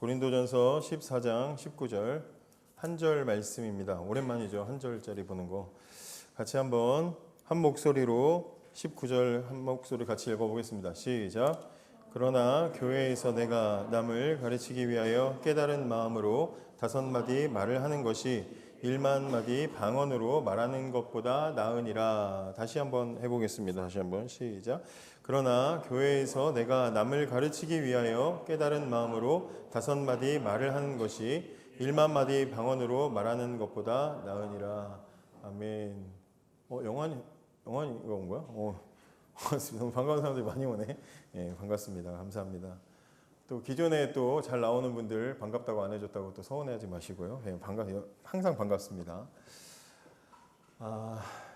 고린도전서 14장 19절 한 절 말씀입니다. 오랜만이죠. 한 절짜리 보는 거. 같이 한번 한 목소리로 19절 한 목소리 같이 읽어보겠습니다. 시작. 그러나 교회에서 내가 남을 가르치기 위하여 깨달은 마음으로 5마디 말을 하는 것이 1만 마디 방언으로 말하는 것보다 나으니라. 다시 한번 해보겠습니다. 다시 한번 시작. 그러나 교회에서 내가 남을 가르치기 위하여 깨달은 마음으로 5마디 말을 하는 것이 1만 마디 방언으로 말하는 것보다 나으니라. 아멘. 영환이 이거 온 거야? 반갑습니다. 너무 반가운 사람들이 많이 오네. 예, 반갑습니다. 감사합니다. 또 기존에 또 잘 나오는 분들 반갑다고 안 해줬다고 또 서운해하지 마시고요. 예, 항상 반갑습니다.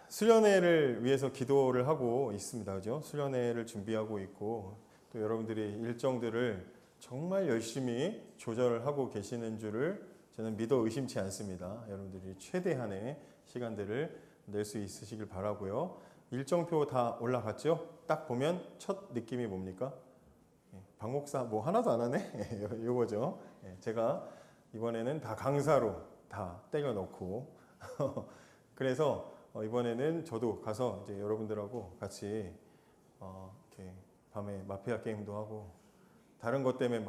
수련회를 위해서 기도를 하고 있습니다. 그죠? 수련회를 준비하고 있고 또 여러분들이 일정들을 정말 열심히 조절을 하고 계시는 줄을 저는 믿어 의심치 않습니다. 여러분들이 최대한의 시간들을 낼 수 있으시길 바라고요. 일정표 다 올라갔죠? 딱 보면 첫 느낌이 뭡니까? 박 목사 뭐 하나도 안 하네? 요거죠. 제가 이번에는 다 강사로 다 때려 넣고 그래서 이번에는 저도 가서 이제 여러분들하고 같이 이렇게 밤에 마피아 게임도 하고 다른 것 때문에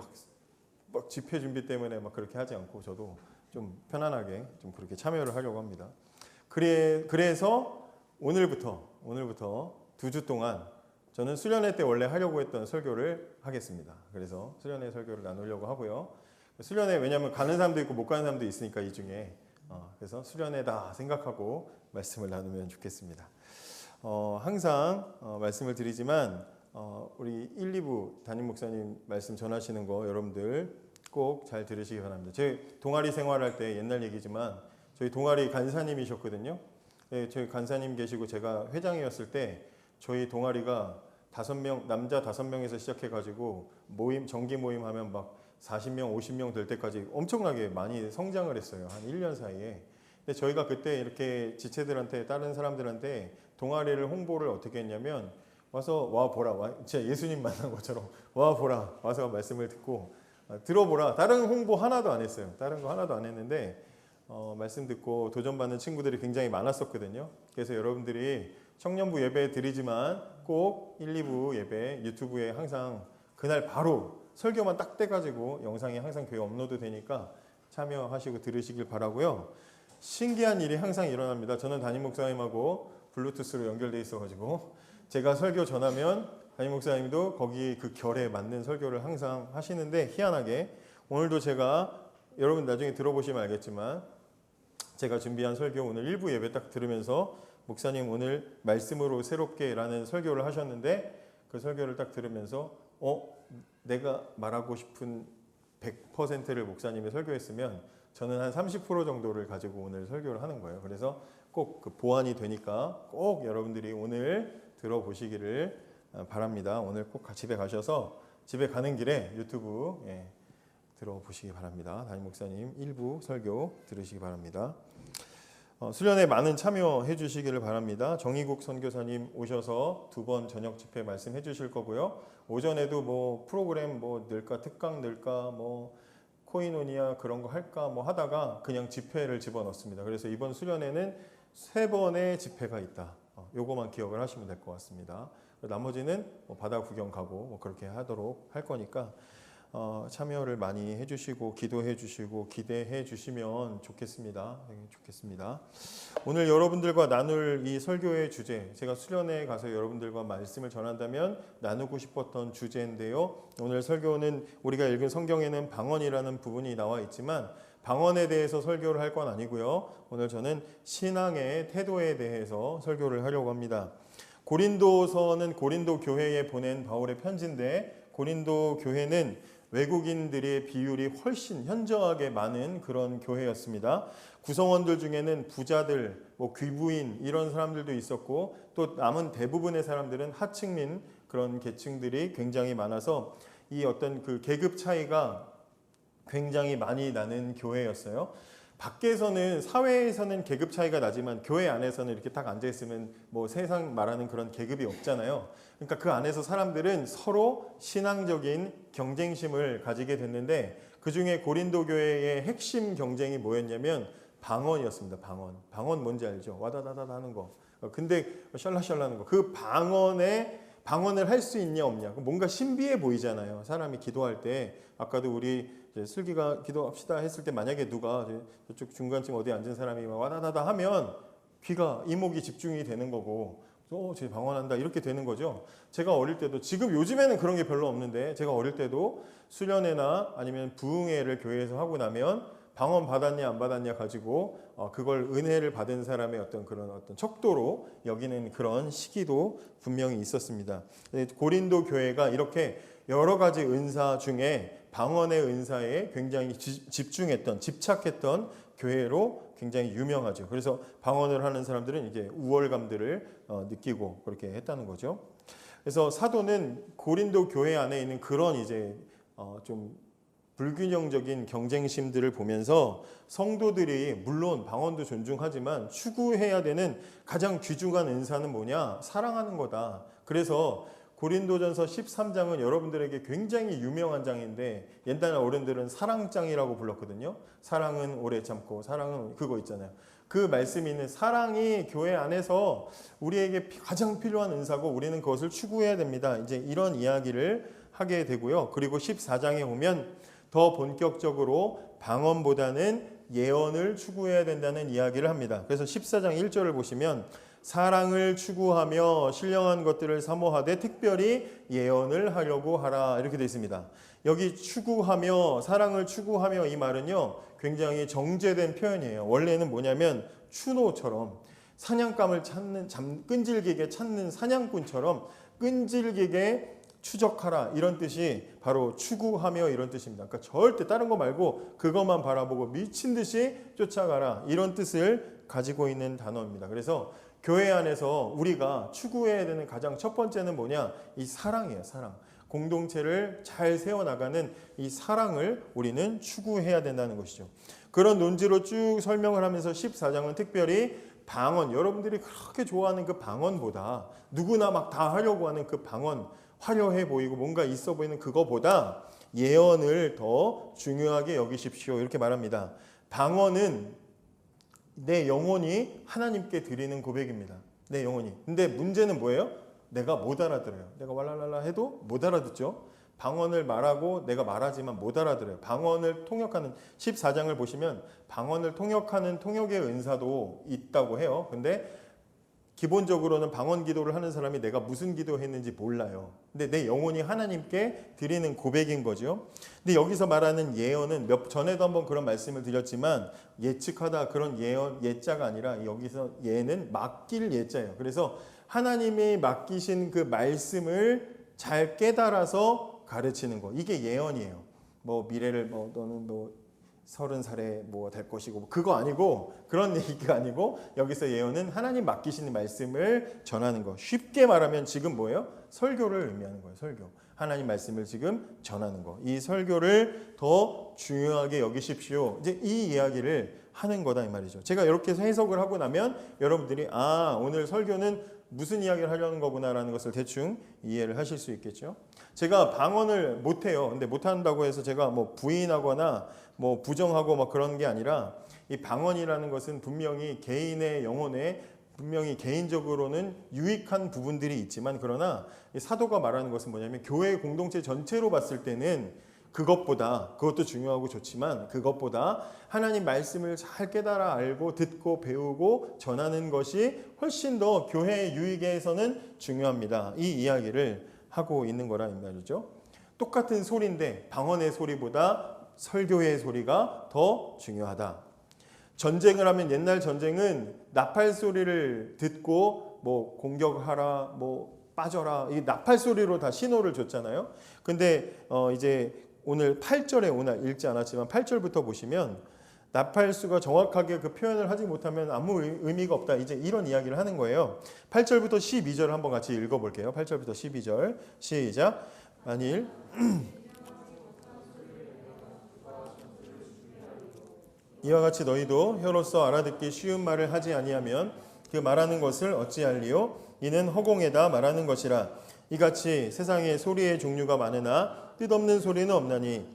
막 집회 준비 때문에 막 그렇게 하지 않고 저도 좀 편안하게 좀 그렇게 참여를 하려고 합니다. 그래서 오늘부터 2주 동안 저는 수련회 때 원래 하려고 했던 설교를 하겠습니다. 그래서 수련회 설교를 나누려고 하고요. 수련회 왜냐하면 가는 사람도 있고 못 가는 사람도 있으니까 이 중에 그래서 수련회다 생각하고 말씀을 나누면 좋겠습니다. 항상 말씀을 드리지만 우리 1, 2부 담임 목사님 말씀 전하시는 거 여러분들 꼭 잘 들으시기 바랍니다. 제 동아리 생활할 때 옛날 얘기지만 저희 동아리 간사님이셨거든요. 네, 저희 간사님 계시고 제가 회장이었을 때 저희 동아리가 5명, 남자 5명에서 시작해가지고 정기 모임 하면 막 40명, 50명 될 때까지 엄청나게 많이 성장을 했어요. 한 1년 사이에. 근데 저희가 그때 이렇게 지체들한테, 다른 사람들한테 동아리를 홍보를 어떻게 했냐면 와서 와 보라, 진짜 예수님 만난 것처럼 와 보라, 와서 말씀을 듣고 들어보라. 다른 홍보 하나도 안 했어요. 다른 거 하나도 안 했는데 말씀 듣고 도전받는 친구들이 굉장히 많았었거든요. 그래서 여러분들이 청년부 예배 드리지만 꼭 1, 2부 예배 유튜브에 항상 그날 바로 설교만 딱 떼가지고 영상이 항상 교회 업로드 되니까 참여하시고 들으시길 바라고요. 신기한 일이 항상 일어납니다. 저는 담임 목사님하고 블루투스로 연결돼 있어가지고 제가 설교 전하면 담임 목사님도 거기 그 결에 맞는 설교를 항상 하시는데 희한하게 오늘도 제가 여러분 나중에 들어보시면 알겠지만 제가 준비한 설교 오늘 1부 예배 딱 들으면서 목사님 오늘 말씀으로 새롭게 라는 설교를 하셨는데 그 설교를 딱 들으면서 내가 말하고 싶은 100%를 목사님이 설교했으면 저는 한 30% 정도를 가지고 오늘 설교를 하는 거예요. 그래서 꼭 그 보완이 되니까 꼭 여러분들이 오늘 들어보시기를 바랍니다. 오늘 꼭 집에 가셔서 집에 가는 길에 유튜브 들어보시기 바랍니다. 담임 목사님 1부 설교 들으시기 바랍니다. 수련회 많은 참여해 주시기를 바랍니다. 정의국 선교사님 오셔서 2번 저녁 집회 말씀해 주실 거고요. 오전에도 뭐 프로그램 뭐 넣을까 특강 넣을까 뭐 코이노니아 그런 거 할까 뭐 하다가 그냥 집회를 집어넣습니다. 그래서 이번 수련회는 3번의 집회가 있다. 요거만 기억을 하시면 될 것 같습니다. 나머지는 뭐 바다 구경 가고 뭐 그렇게 하도록 할 거니까 참여를 많이 해주시고 기도해 주시고 기대해 주시면 좋겠습니다. 좋겠습니다. 오늘 여러분들과 나눌 이 설교의 주제, 제가 수련회에 가서 여러분들과 말씀을 전한다면 나누고 싶었던 주제인데요. 오늘 설교는 우리가 읽은 성경에는 방언이라는 부분이 나와 있지만 방언에 대해서 설교를 할 건 아니고요. 오늘 저는 신앙의 태도에 대해서 설교를 하려고 합니다. 고린도서는 고린도 교회에 보낸 바울의 편지인데 고린도 교회는 외국인들의 비율이 훨씬 현저하게 많은 그런 교회였습니다. 구성원들 중에는 부자들, 귀부인 이런 사람들도 있었고 또 남은 대부분의 사람들은 하층민 그런 계층들이 굉장히 많아서 이 어떤 그 계급 차이가 굉장히 많이 나는 교회였어요. 밖에서는 사회에서는 계급 차이가 나지만 교회 안에서는 이렇게 딱 앉아 있으면 뭐 세상 말하는 그런 계급이 없잖아요. 그러니까 그 안에서 사람들은 서로 신앙적인 경쟁심을 가지게 됐는데 그 중에 고린도 교회의 핵심 경쟁이 뭐였냐면 방언이었습니다. 방언 뭔지 알죠? 와다다다 하는 거. 근데 샬라샬라 하는 거. 그 방언을 할 수 있냐 없냐. 뭔가 신비해 보이잖아요. 사람이 기도할 때. 아까도 우리 슬기가 기도합시다 했을 때 만약에 누가 저쪽 중간쯤 어디 앉은 사람이 와다다다 하면 귀가 이목이 집중이 되는 거고 쟤 방언한다 이렇게 되는 거죠. 제가 어릴 때도 지금 요즘에는 그런 게 별로 없는데 제가 어릴 때도 수련회나 아니면 부흥회를 교회에서 하고 나면 방언 받았냐 안 받았냐 가지고 그걸 은혜를 받은 사람의 어떤 척도로 여기는 그런 시기도 분명히 있었습니다. 고린도 교회가 이렇게 여러 가지 은사 중에 방언의 은사에 굉장히 집착했던 교회로 굉장히 유명하죠. 그래서 방언을 하는 사람들은 이게 우월감들을 느끼고 그렇게 했다는 거죠. 그래서 사도는 고린도 교회 안에 있는 그런 좀 불균형적인 경쟁심들을 보면서 성도들이 물론 방언도 존중하지만 추구해야 되는 가장 귀중한 은사는 뭐냐? 사랑하는 거다. 그래서 고린도전서 13장은 여러분들에게 굉장히 유명한 장인데 옛날 어른들은 사랑장이라고 불렀거든요. 사랑은 오래 참고 사랑은 그거 있잖아요. 그 말씀이 있는 사랑이 교회 안에서 우리에게 가장 필요한 은사고 우리는 그것을 추구해야 됩니다. 이제 이런 이야기를 하게 되고요. 그리고 14장에 보면 더 본격적으로 방언보다는 예언을 추구해야 된다는 이야기를 합니다. 그래서 14장 1절을 보시면 사랑을 추구하며 신령한 것들을 사모하되 특별히 예언을 하려고 하라 이렇게 되어 있습니다. 여기 추구하며 사랑을 추구하며 이 말은요 굉장히 정제된 표현이에요. 원래는 뭐냐면 추노처럼 사냥감을 끈질기게 찾는 사냥꾼처럼 끈질기게 추적하라 이런 뜻이 바로 추구하며 이런 뜻입니다. 그러니까 절대 다른 거 말고 그것만 바라보고 미친 듯이 쫓아가라 이런 뜻을 가지고 있는 단어입니다. 그래서 교회 안에서 우리가 추구해야 되는 가장 첫 번째는 뭐냐? 이 사랑이에요. 사랑. 공동체를 잘 세워나가는 이 사랑을 우리는 추구해야 된다는 것이죠. 그런 논지로 쭉 설명을 하면서 14장은 특별히 방언, 여러분들이 그렇게 좋아하는 그 방언보다 누구나 막 다 하려고 하는 그 방언, 화려해 보이고 뭔가 있어 보이는 그거보다 예언을 더 중요하게 여기십시오. 이렇게 말합니다. 방언은 내 영혼이 하나님께 드리는 고백입니다. 내 영혼이. 근데 문제는 뭐예요? 내가 못 알아들어요. 내가 왈랄랄라 해도 못 알아듣죠. 방언을 말하고 내가 말하지만 못 알아들어요. 방언을 통역하는 14장을 보시면 방언을 통역하는 통역의 은사도 있다고 해요. 근데 기본적으로는 방언 기도를 하는 사람이 내가 무슨 기도했는지 몰라요. 근데 내 영혼이 하나님께 드리는 고백인 거죠. 근데 여기서 말하는 예언은 전에도 한번 그런 말씀을 드렸지만 예측하다 그런 예언 예자가 아니라 여기서 예는 맡길 예자예요. 그래서 하나님이 맡기신 그 말씀을 잘 깨달아서 가르치는 거. 이게 예언이에요. 뭐 미래를 너는 30살에 뭐 될 것이고 그거 아니고 그런 얘기가 아니고 여기서 예언은 하나님 맡기신 말씀을 전하는 거. 쉽게 말하면 지금 뭐예요? 설교를 의미하는 거예요. 설교. 하나님 말씀을 지금 전하는 거. 이 설교를 더 중요하게 여기십시오. 이제 이 이야기를 하는 거다 이 말이죠. 제가 이렇게 해석을 하고 나면 여러분들이 오늘 설교는 무슨 이야기를 하려는 거구나라는 것을 대충 이해를 하실 수 있겠죠. 제가 방언을 못해요. 근데 못한다고 해서 제가 뭐 부인하거나 뭐 부정하고 막 그런 게 아니라 이 방언이라는 것은 분명히 개인의 영혼에 분명히 개인적으로는 유익한 부분들이 있지만 그러나 이 사도가 말하는 것은 뭐냐면 교회 공동체 전체로 봤을 때는 그것도 중요하고 좋지만 그것보다 하나님 말씀을 잘 깨달아 알고 듣고 배우고 전하는 것이 훨씬 더 교회의 유익에서는 중요합니다. 이 이야기를 하고 있는 거라 이 말이죠. 똑같은 소리인데 방언의 소리보다 설교의 소리가 더 중요하다. 전쟁을 하면 옛날 전쟁은 나팔 소리를 듣고 뭐 공격하라 뭐 빠져라 이 나팔 소리로 다 신호를 줬잖아요. 근데 이제 오늘 8절에 오늘 읽지 않았지만 8절부터 보시면 나팔수가 정확하게 그 표현을 하지 못하면 아무 의미가 없다. 이제 이런 이야기를 하는 거예요. 8절부터 12절 한번 같이 읽어볼게요. 8절부터 12절 시작. 만일 이와 같이 너희도 혀로서 알아듣기 쉬운 말을 하지 아니하면 그 말하는 것을 어찌할리요? 이는 허공에다 말하는 것이라. 이같이 세상에 소리의 종류가 많으나 뜻없는 소리는 없나니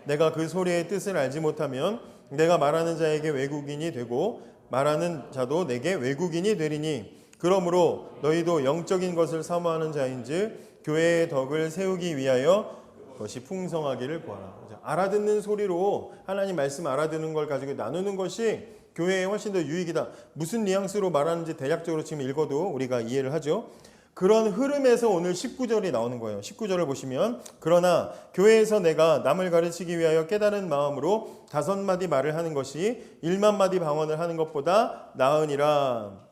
내가 그 소리의 뜻을 알지 못하면 내가 말하는 자에게 외국인이 되고 말하는 자도 내게 외국인이 되리니 그러므로 너희도 영적인 것을 사모하는 자인즉 교회의 덕을 세우기 위하여 그것이 풍성하기를 구하라. 알아듣는 소리로 하나님 말씀 알아듣는 걸 가지고 나누는 것이 교회에 훨씬 더 유익이다. 무슨 뉘앙스로 말하는지 대략적으로 지금 읽어도 우리가 이해를 하죠. 그런 흐름에서 오늘 19절이 나오는 거예요. 19절을 보시면 그러나 교회에서 내가 남을 가르치기 위하여 깨달은 마음으로 5마디 말을 하는 것이 1만 마디 방언을 하는 것보다 나으니라.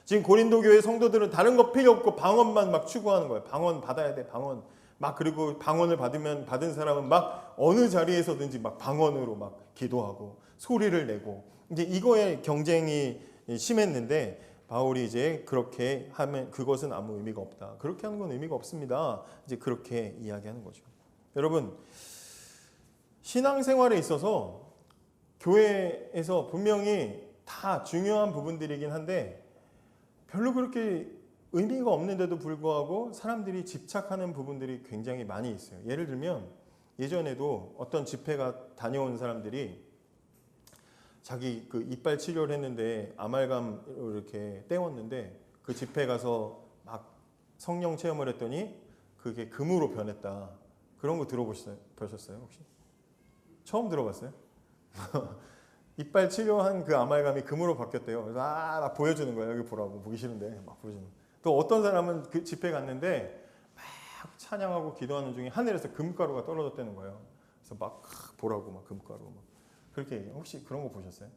지금 고린도 교회 성도들은 다른 거 필요 없고 방언만 막 추구하는 거예요. 방언 받아야 돼, 방언. 막 그리고 방언을 받은 사람은 막 어느 자리에서든지 막 방언으로 막 기도하고 소리를 내고 이제 이거에 경쟁이 심했는데 바울이 이제 그렇게 하면 그것은 아무 의미가 없다. 그렇게 하는 건 의미가 없습니다. 이제 그렇게 이야기하는 거죠. 여러분, 신앙생활에 있어서 교회에서 분명히 다 중요한 부분들이긴 한데 별로 그렇게 의미가 없는데도 불구하고 사람들이 집착하는 부분들이 굉장히 많이 있어요. 예를 들면 예전에도 어떤 집회가 다녀온 사람들이 자기 그 이빨 치료를 했는데 아말감으로 이렇게 떼었는데 그 집회 가서 막 성령 체험을 했더니 그게 금으로 변했다. 그런 거 들어보셨어요 혹시? 처음 들어봤어요? 이빨 치료한 그 아말감이 금으로 바뀌었대요. 그래서 막 보여주는 거예요. 여기 보라고. 보기 싫은데 막 보여주는 거예요. 또 어떤 사람은 그 집회 갔는데 막 찬양하고 기도하는 중에 하늘에서 금가루가 떨어졌다는 거예요. 그래서 막 보라고 막 금가루 막 그렇게 얘기해요. 혹시 그런 거 보셨어요?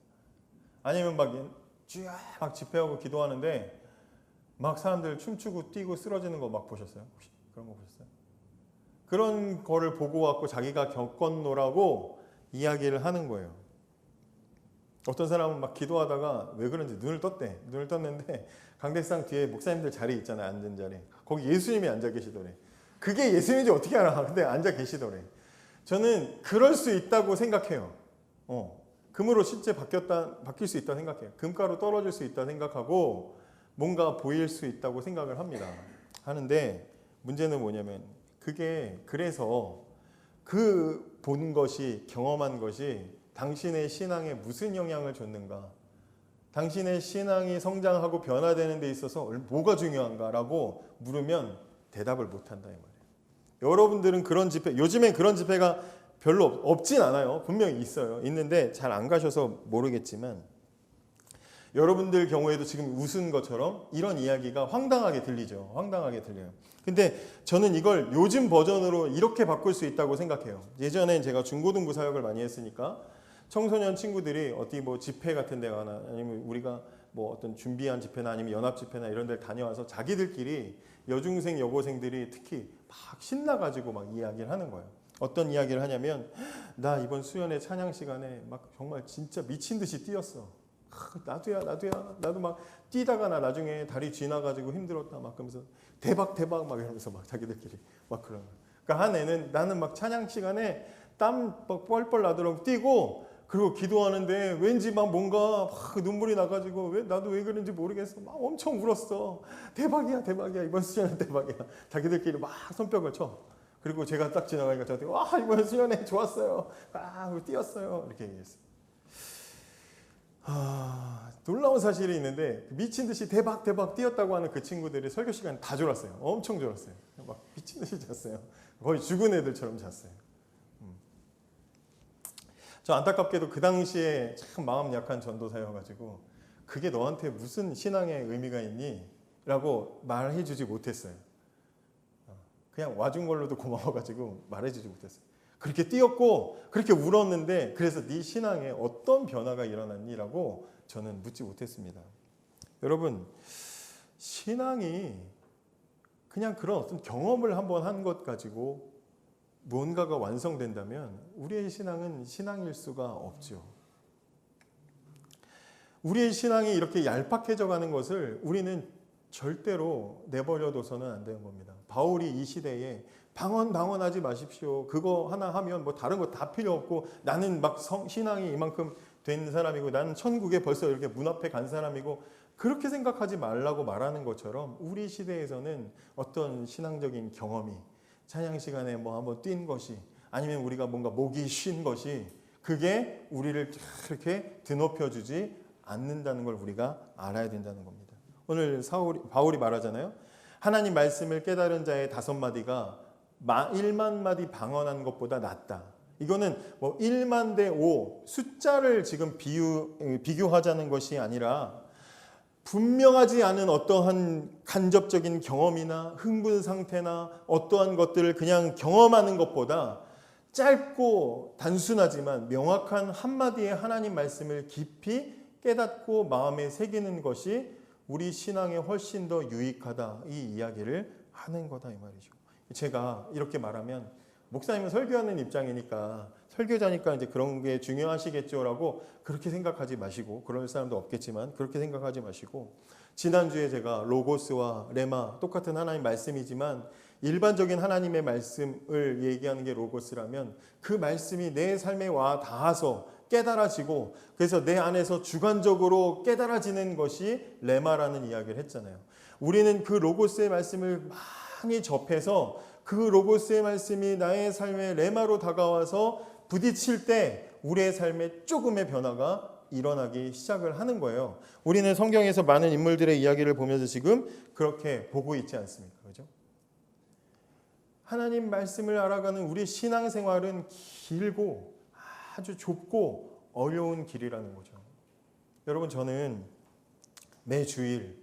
아니면 막 집회하고 기도하는데 막 사람들 춤추고 뛰고 쓰러지는 거 막 보셨어요? 혹시 그런 거 보셨어요? 그런 거를 보고 갖고 자기가 겪었노라고 이야기를 하는 거예요. 어떤 사람은 막 기도하다가 왜 그런지 눈을 떴대. 눈을 떴는데 강대상 뒤에 목사님들 자리 있잖아요. 앉은 자리. 거기 예수님이 앉아 계시더래. 그게 예수님인지 어떻게 알아? 근데 앉아 계시더래. 저는 그럴 수 있다고 생각해요. 금으로 실제 바뀔 수 있다고 생각해요. 금가루 떨어질 수 있다고 생각하고 뭔가 보일 수 있다고 생각을 합니다. 하는데 문제는 뭐냐면 그게 그래서 그 본 것이 경험한 것이 당신의 신앙에 무슨 영향을 줬는가? 당신의 신앙이 성장하고 변화되는 데 있어서 뭐가 중요한가라고 물으면 대답을 못한다 이 말이에요. 여러분들은 그런 집회, 요즘엔 그런 집회가 별로 없진 않아요. 분명히 있어요. 있는데 잘 안 가셔서 모르겠지만 여러분들 경우에도 지금 웃은 것처럼 이런 이야기가 황당하게 들리죠. 황당하게 들려요. 근데 저는 이걸 요즘 버전으로 이렇게 바꿀 수 있다고 생각해요. 예전엔 제가 중고등부 사역을 많이 했으니까 청소년 친구들이 어디 뭐 집회 같은 데 가나 아니면 우리가 뭐 어떤 준비한 집회나 아니면 연합 집회나 이런 데 다녀와서 자기들끼리 여중생 여고생들이 특히 막 신나가지고 막 이야기를 하는 거예요. 어떤 이야기를 하냐면 나 이번 수련회 찬양 시간에 막 정말 진짜 미친 듯이 뛰었어. 나도야 나도 막 뛰다가 나 나중에 다리 쥐나가지고 힘들었다 막 그러면서 대박 막 이러면서 막 자기들끼리 막 그러는 거예요. 그러니까 한 애는 나는 막 찬양 시간에 땀 막 뻘뻘 나도록 뛰고 그리고 기도하는데 왠지 막 뭔가 막 눈물이 나가지고 나도 왜 그런지 모르겠어. 막 엄청 울었어. 대박이야 이번 수련회 대박이야. 자기들끼리 막 손뼉을 쳐. 그리고 제가 딱 지나가니까 저한테 와 이번 수련회 좋았어요. 뛰었어요. 이렇게 얘기했어요. 놀라운 사실이 있는데 미친 듯이 대박 뛰었다고 하는 그 친구들이 설교 시간에 다 졸았어요. 엄청 졸았어요. 막 미친 듯이 잤어요. 거의 죽은 애들처럼 잤어요. 저 안타깝게도 그 당시에 참 마음 약한 전도사여가지고 그게 너한테 무슨 신앙의 의미가 있니? 라고 말해주지 못했어요. 그냥 와준 걸로도 고마워가지고 말해주지 못했어요. 그렇게 뛰었고 그렇게 울었는데 그래서 네 신앙에 어떤 변화가 일어났니? 라고 저는 묻지 못했습니다. 여러분 신앙이 그냥 그런 어떤 경험을 한번 한 것 가지고 무언가가 완성된다면 우리의 신앙은 신앙일 수가 없죠. 우리의 신앙이 이렇게 얄팍해져 가는 것을 우리는 절대로 내버려둬서는 안 되는 겁니다. 바울이 이 시대에 방언하지 마십시오. 그거 하나 하면 뭐 다른 거 다 필요 없고 나는 막 신앙이 이만큼 된 사람이고 나는 천국에 벌써 이렇게 문 앞에 간 사람이고 그렇게 생각하지 말라고 말하는 것처럼 우리 시대에서는 어떤 신앙적인 경험이 찬양 시간에 뭐 한번 뛴 것이 아니면 우리가 뭔가 목이 쉰 것이 그게 우리를 그렇게 드높여주지 않는다는 걸 우리가 알아야 된다는 겁니다. 오늘 바울이 말하잖아요. 하나님 말씀을 깨달은 자의 5마디가 1만 마디 방언한 것보다 낫다. 이거는 뭐 1만 대 5 숫자를 지금 비교하자는 것이 아니라 분명하지 않은 어떠한 간접적인 경험이나 흥분 상태나 어떠한 것들을 그냥 경험하는 것보다 짧고 단순하지만 명확한 한마디의 하나님 말씀을 깊이 깨닫고 마음에 새기는 것이 우리 신앙에 훨씬 더 유익하다, 이 이야기를 하는 거다 이 말이죠. 제가 이렇게 말하면 목사님은 설교하는 입장이니까 설교자니까 이제 그런 게 중요하시겠죠라고 그렇게 생각하지 마시고, 그럴 사람도 없겠지만 그렇게 생각하지 마시고, 지난주에 제가 로고스와 레마 똑같은 하나님 말씀이지만 일반적인 하나님의 말씀을 얘기하는 게 로고스라면 그 말씀이 내 삶에 와 닿아서 깨달아지고 그래서 내 안에서 주관적으로 깨달아지는 것이 레마라는 이야기를 했잖아요. 우리는 그 로고스의 말씀을 많이 접해서 그 로고스의 말씀이 나의 삶에 레마로 다가와서 부딪힐 때 우리의 삶에 조금의 변화가 일어나기 시작을 하는 거예요. 우리는 성경에서 많은 인물들의 이야기를 보면서 지금 그렇게 보고 있지 않습니까? 그죠? 하나님 말씀을 알아가는 우리 신앙생활은 길고 아주 좁고 어려운 길이라는 거죠. 여러분, 저는 매 주일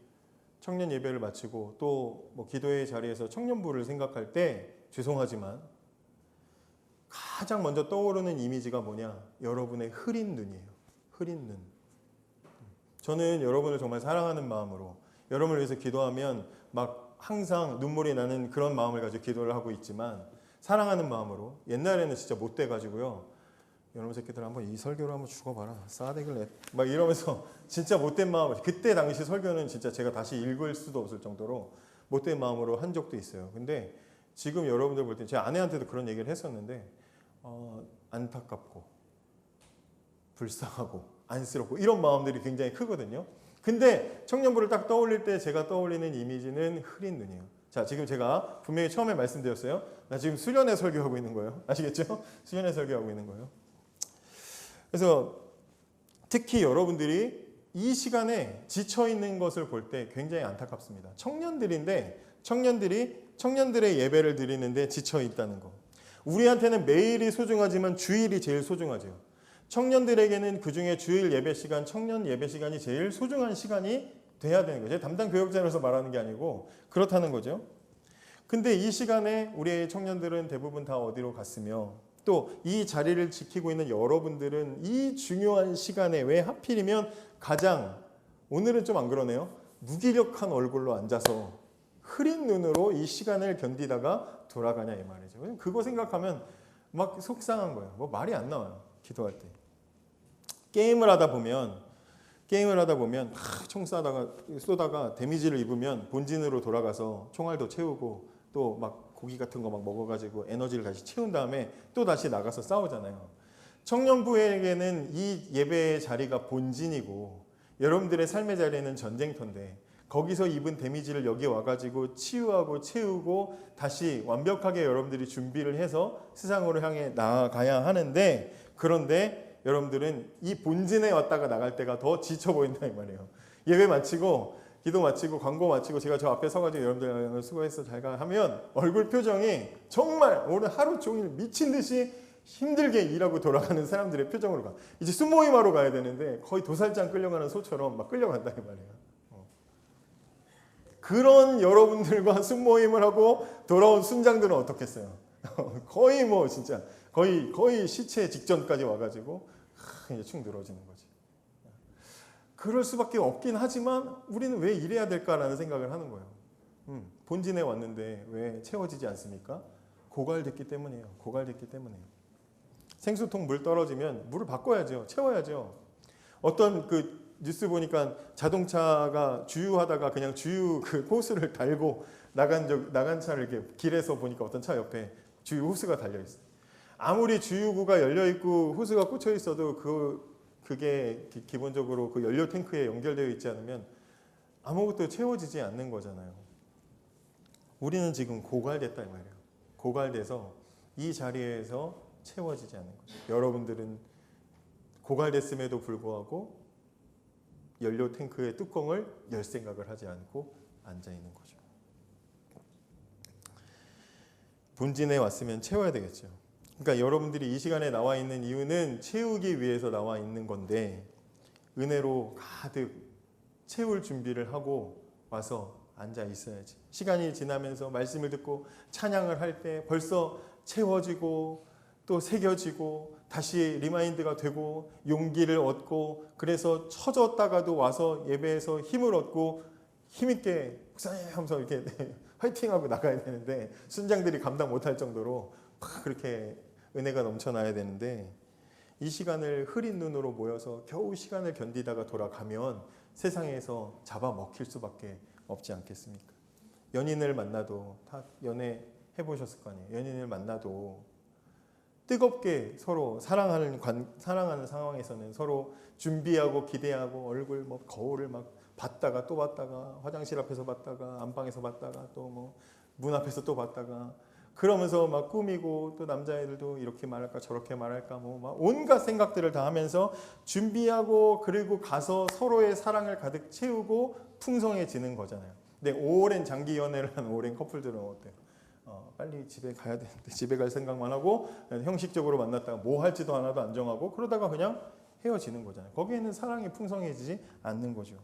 청년 예배를 마치고 또 뭐 기도의 자리에서 청년부를 생각할 때 죄송하지만 가장 먼저 떠오르는 이미지가 뭐냐? 여러분의 흐린 눈이에요. 흐린 눈. 저는 여러분을 정말 사랑하는 마음으로 여러분을 위해서 기도하면 막 항상 눈물이 나는 그런 마음을 가지고 기도를 하고 있지만, 사랑하는 마음으로, 옛날에는 진짜 못돼가지고요, 여러분 새끼들 한번 이 설교를 한번 죽어봐라, 싸대기를 내, 막 이러면서 진짜 못된 마음으로, 그때 당시 설교는 진짜 제가 다시 읽을 수도 없을 정도로 못된 마음으로 한 적도 있어요. 근데 지금 여러분들 볼 때 제 아내한테도 그런 얘기를 했었는데 안타깝고 불쌍하고 안쓰럽고 이런 마음들이 굉장히 크거든요. 근데 청년부를 딱 떠올릴 때 제가 떠올리는 이미지는 흐린 눈이에요. 자, 지금 제가 분명히 처음에 말씀드렸어요. 나 지금 수련회 설교하고 있는 거예요. 아시겠죠? 수련회 설교하고 있는 거예요. 그래서 특히 여러분들이 이 시간에 지쳐 있는 것을 볼 때 굉장히 안타깝습니다. 청년들인데 청년들의 예배를 드리는데 지쳐 있다는 거. 우리한테는 매일이 소중하지만 주일이 제일 소중하죠. 청년들에게는 그중에 주일 예배 시간, 청년 예배 시간이 제일 소중한 시간이 돼야 되는 거죠. 담당 교역자로서 말하는 게 아니고 그렇다는 거죠. 근데 이 시간에 우리의 청년들은 대부분 다 어디로 갔으며, 또 이 자리를 지키고 있는 여러분들은 이 중요한 시간에 왜 하필이면 가장, 오늘은 좀 안 그러네요, 무기력한 얼굴로 앉아서 흐린 눈으로 이 시간을 견디다가 돌아가냐 이 말이죠. 그거 생각하면 막 속상한 거예요. 뭐 말이 안 나와요. 기도할 때. 게임을 하다 보면 총 쏘다가 데미지를 입으면 본진으로 돌아가서 총알도 채우고 또 막 고기 같은 거 막 먹어가지고 에너지를 다시 채운 다음에 또 다시 나가서 싸우잖아요. 청년부에게는 이 예배의 자리가 본진이고 여러분들의 삶의 자리는 전쟁터인데, 거기서 입은 데미지를 여기 와가지고 치유하고 채우고 다시 완벽하게 여러분들이 준비를 해서 세상으로 향해 나아가야 하는데, 그런데 여러분들은 이 본진에 왔다가 나갈 때가 더 지쳐 보인다 이 말이에요. 예배 마치고 기도 마치고 광고 마치고 제가 저 앞에 서가지고 여러분들 수고했어 잘 가 하면 얼굴 표정이 정말 오늘 하루 종일 미친 듯이 힘들게 일하고 돌아가는 사람들의 표정으로 가. 이제 순모임하러 가야 되는데 거의 도살장 끌려가는 소처럼 막 끌려간다 이 말이에요. 그런 여러분들과 순모임을 하고 돌아온 순장들은 어떻겠어요? 거의 뭐 진짜 거의 시체 직전까지 와가지고 이제 축 늘어지는 거지. 그럴 수밖에 없긴 하지만 우리는 왜 이래야 될까라는 생각을 하는 거예요. 본진에 왔는데 왜 채워지지 않습니까? 고갈됐기 때문이에요. 생수통 물 떨어지면 물을 바꿔야죠. 채워야죠. 어떤 그 뉴스 보니까 자동차가 주유하다가 그냥 주유 그 호스를 달고 나간 차를 이렇게 길에서 보니까 어떤 차 옆에 주유 호스가 달려 있어요. 아무리 주유구가 열려 있고 호스가 꽂혀 있어도 그게 기본적으로 그 연료 탱크에 연결되어 있지 않으면 아무것도 채워지지 않는 거잖아요. 우리는 지금 고갈됐다 이 말이에요. 고갈돼서 이 자리에서 채워지지 않는 거죠. 여러분들은 고갈됐음에도 불구하고 연료 탱크의 뚜껑을 열 생각을 하지 않고 앉아 있는 거죠. 본진에 왔으면 채워야 되겠죠. 그러니까 여러분들이 이 시간에 나와 있는 이유는 채우기 위해서 나와 있는 건데 은혜로 가득 채울 준비를 하고 와서 앉아 있어야지. 시간이 지나면서 말씀을 듣고 찬양을 할 때 벌써 채워지고 또 새겨지고 다시 리마인드가 되고 용기를 얻고 그래서 처졌다가도 와서 예배에서 힘을 얻고 힘있게 목사님 하면서 이렇게 화이팅하고 나가야 되는데 순장들이 감당 못할 정도로 막 그렇게 은혜가 넘쳐나야 되는데 이 시간을 흐린 눈으로 모여서 겨우 시간을 견디다가 돌아가면 세상에서 잡아먹힐 수밖에 없지 않겠습니까? 연인을 만나도 다 연애 해보셨을 거 아니에요. 연인을 만나도 뜨겁게 서로 사랑하는 상황에서는 서로 준비하고 기대하고 얼굴 뭐 거울을 막 봤다가 또 봤다가 화장실 앞에서 봤다가 안방에서 봤다가 또 뭐 문 앞에서 또 봤다가 그러면서 막 꾸미고 또 남자애들도 이렇게 말할까 저렇게 말할까 뭐 막 온갖 생각들을 다 하면서 준비하고 그리고 가서 서로의 사랑을 가득 채우고 풍성해지는 거잖아요. 근데 오랜 장기 연애를 한 오랜 커플들은 어때요? 빨리 집에 가야 되는데 집에 갈 생각만 하고 형식적으로 만났다가 뭐 할지도 하나도 안 정하고 그러다가 그냥 헤어지는 거잖아요. 거기에는 사랑이 풍성해지지 않는 거죠.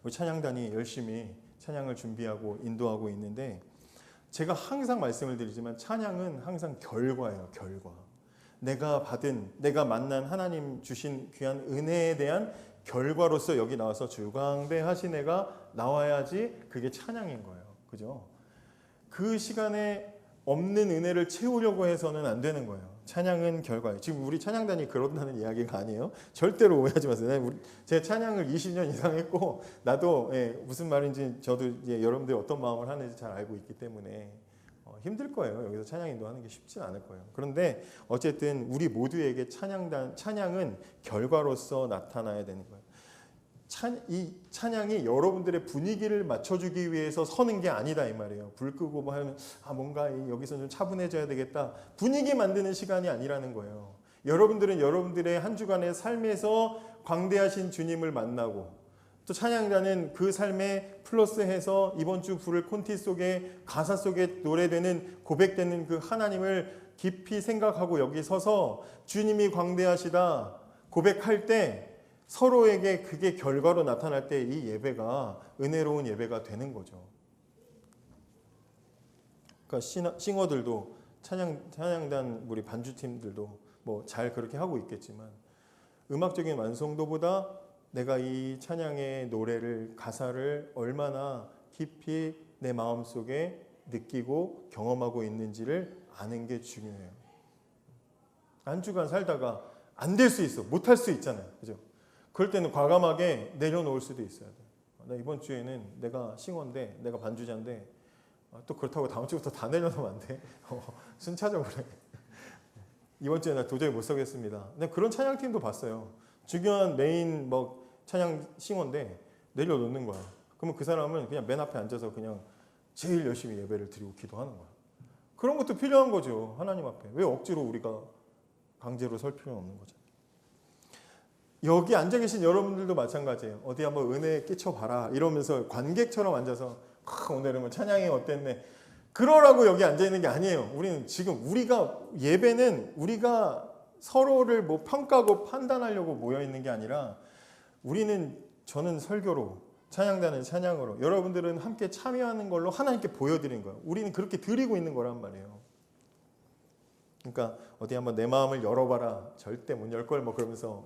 우리 찬양단이 열심히 찬양을 준비하고 인도하고 있는데 제가 항상 말씀을 드리지만 찬양은 항상 결과예요. 결과. 내가 만난 하나님 주신 귀한 은혜에 대한 결과로서 여기 나와서 주광대하신 애가 나와야지 그게 찬양인 거예요. 그죠? 그 시간에 없는 은혜를 채우려고 해서는 안 되는 거예요. 찬양은 결과예요. 지금 우리 찬양단이 그런다는 이야기가 아니에요. 절대로 오해하지 마세요. 제 찬양을 20년 이상 했고 나도 무슨 말인지 저도 여러분들이 어떤 마음을 하는지 잘 알고 있기 때문에 힘들 거예요. 여기서 찬양 인도하는 게 쉽진 않을 거예요. 그런데 어쨌든 우리 모두에게 찬양은 결과로서 나타나야 되는 거예요. 이 찬양이 여러분들의 분위기를 맞춰주기 위해서 서는 게 아니다 이 말이에요. 불 끄고 뭐 하면 뭔가 여기서 좀 차분해져야 되겠다. 분위기 만드는 시간이 아니라는 거예요. 여러분들은 여러분들의 한 주간의 삶에서 광대하신 주님을 만나고 또 찬양단은 그 삶에 플러스해서 이번 주 부를 콘티 속에 가사 속에 노래되는 고백되는 그 하나님을 깊이 생각하고 여기 서서 주님이 광대하시다 고백할 때 서로에게 그게 결과로 나타날 때 이 예배가 은혜로운 예배가 되는 거죠. 그러니까 싱어들도 찬양단 우리 반주팀들도 뭐 잘 그렇게 하고 있겠지만 음악적인 완성도보다 내가 이 찬양의 노래를 가사를 얼마나 깊이 내 마음속에 느끼고 경험하고 있는지를 아는 게 중요해요. 한 주간 살다가 안 될 수 있어. 못 할 수 있잖아요. 그죠? 그럴 때는 과감하게 내려놓을 수도 있어야 돼. 나 이번 주에는 내가 싱어인데 내가 반주자인데 또 그렇다고 다음 주부터 다 내려놓으면 안 돼. 순차적으로 이번 주에 나 도저히 못 서겠습니다. 근데 그런 찬양팀도 봤어요. 중요한 메인 뭐 찬양 싱어인데 내려놓는 거야. 그러면 그 사람은 그냥 맨 앞에 앉아서 그냥 제일 열심히 예배를 드리고 기도하는 거야. 그런 것도 필요한 거죠. 하나님 앞에. 왜 억지로 우리가 강제로 설 필요는 없는 거죠. 여기 앉아 계신 여러분들도 마찬가지예요. 어디 한번 은혜 끼쳐봐라 이러면서 관객처럼 앉아서 오늘은 뭐 찬양이 어땠네 그러라고 여기 앉아 있는 게 아니에요. 우리는 지금 예배는 우리가 서로를 뭐 평가하고 판단하려고 모여 있는 게 아니라 저는 설교로 찬양단은 찬양으로 여러분들은 함께 참여하는 걸로 하나님께 보여드리는 거예요. 우리는 그렇게 드리고 있는 거란 말이에요. 그러니까 어디 한번 내 마음을 열어봐라. 절대 못 열 걸 뭐 그러면서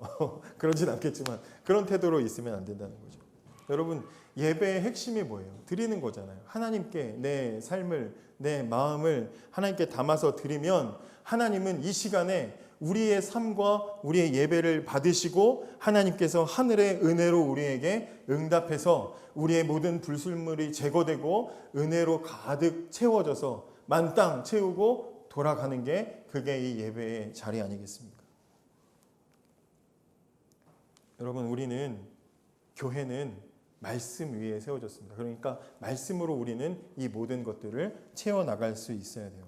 그러진 않겠지만 그런 태도로 있으면 안 된다는 거죠. 여러분 예배의 핵심이 뭐예요? 드리는 거잖아요. 하나님께 내 삶을 내 마음을 하나님께 담아서 드리면 하나님은 이 시간에 우리의 삶과 우리의 예배를 받으시고 하나님께서 하늘의 은혜로 우리에게 응답해서 우리의 모든 불순물이 제거되고 은혜로 가득 채워져서 만땅 채우고 돌아가는 게 그게 이 예배의 자리 아니겠습니까? 여러분 교회는 말씀 위에 세워졌습니다. 그러니까 말씀으로 우리는 이 모든 것들을 채워나갈 수 있어야 돼요.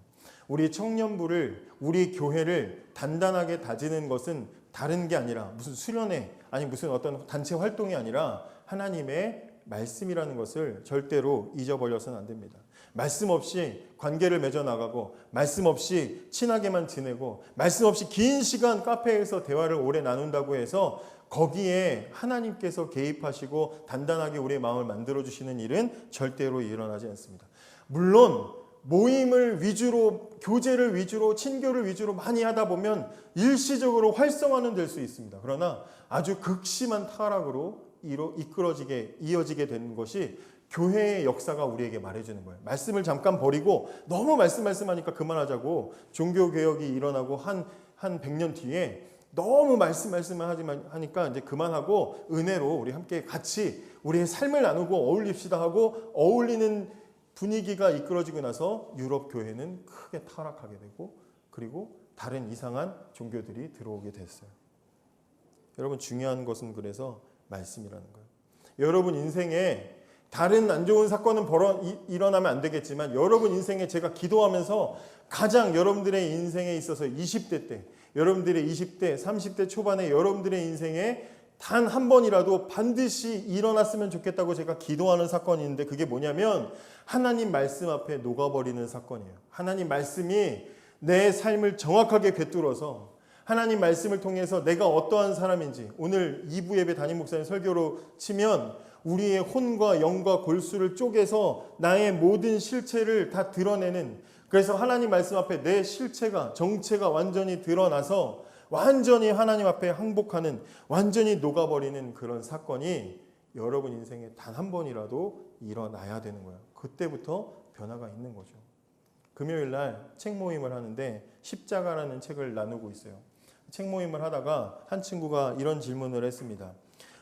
우리 청년부를, 우리 교회를 단단하게 다지는 것은 다른 게 아니라 무슨 수련회, 아니 무슨 어떤 단체 활동이 아니라 하나님의 말씀이라는 것을 절대로 잊어버려서는 안 됩니다. 말씀 없이 관계를 맺어나가고, 말씀 없이 친하게만 지내고, 말씀 없이 긴 시간 카페에서 대화를 오래 나눈다고 해서 거기에 하나님께서 개입하시고 단단하게 우리의 마음을 만들어주시는 일은 절대로 일어나지 않습니다. 물론 모임을 위주로, 교제를 위주로, 친교를 위주로 많이 하다 보면 일시적으로 활성화는 될 수 있습니다. 그러나 아주 극심한 타락으로 이어지게 되는 것이 교회의 역사가 우리에게 말해주는 거예요. 말씀을 잠깐 버리고 너무 말씀하니까 그만하자고 종교개혁이 일어나고 한 100년 뒤에 너무 말씀만 하니까 이제 그만하고 은혜로 우리 함께 같이 우리의 삶을 나누고 어울립시다 하고 어울리는 분위기가 이끌어지고 나서 유럽 교회는 크게 타락하게 되고, 그리고 다른 이상한 종교들이 들어오게 됐어요. 여러분, 중요한 것은 그래서 말씀이라는 거예요. 여러분 인생에 다른 안 좋은 사건은 일어나면 안 되겠지만, 여러분 인생에 제가 기도하면서 가장 여러분들의 인생에 있어서 20대 때, 여러분들의 20대, 30대 초반에 여러분들의 인생에 단 한 번이라도 반드시 일어났으면 좋겠다고 제가 기도하는 사건이 있는데, 그게 뭐냐면 하나님 말씀 앞에 녹아버리는 사건이에요. 하나님 말씀이 내 삶을 정확하게 꿰뚫어서 하나님 말씀을 통해서 내가 어떠한 사람인지, 오늘 2부 예배 담임 목사님 설교로 치면 우리의 혼과 영과 골수를 쪼개서 나의 모든 실체를 다 드러내는, 그래서 하나님 말씀 앞에 내 실체가, 정체가 완전히 드러나서 완전히 하나님 앞에 항복하는, 완전히 녹아버리는 그런 사건이 여러분 인생에 단 한 번이라도 일어나야 되는 거예요. 그때부터 변화가 있는 거죠. 금요일 날 책 모임을 하는데 십자가라는 책을 나누고 있어요. 책 모임을 하다가 한 친구가 이런 질문을 했습니다.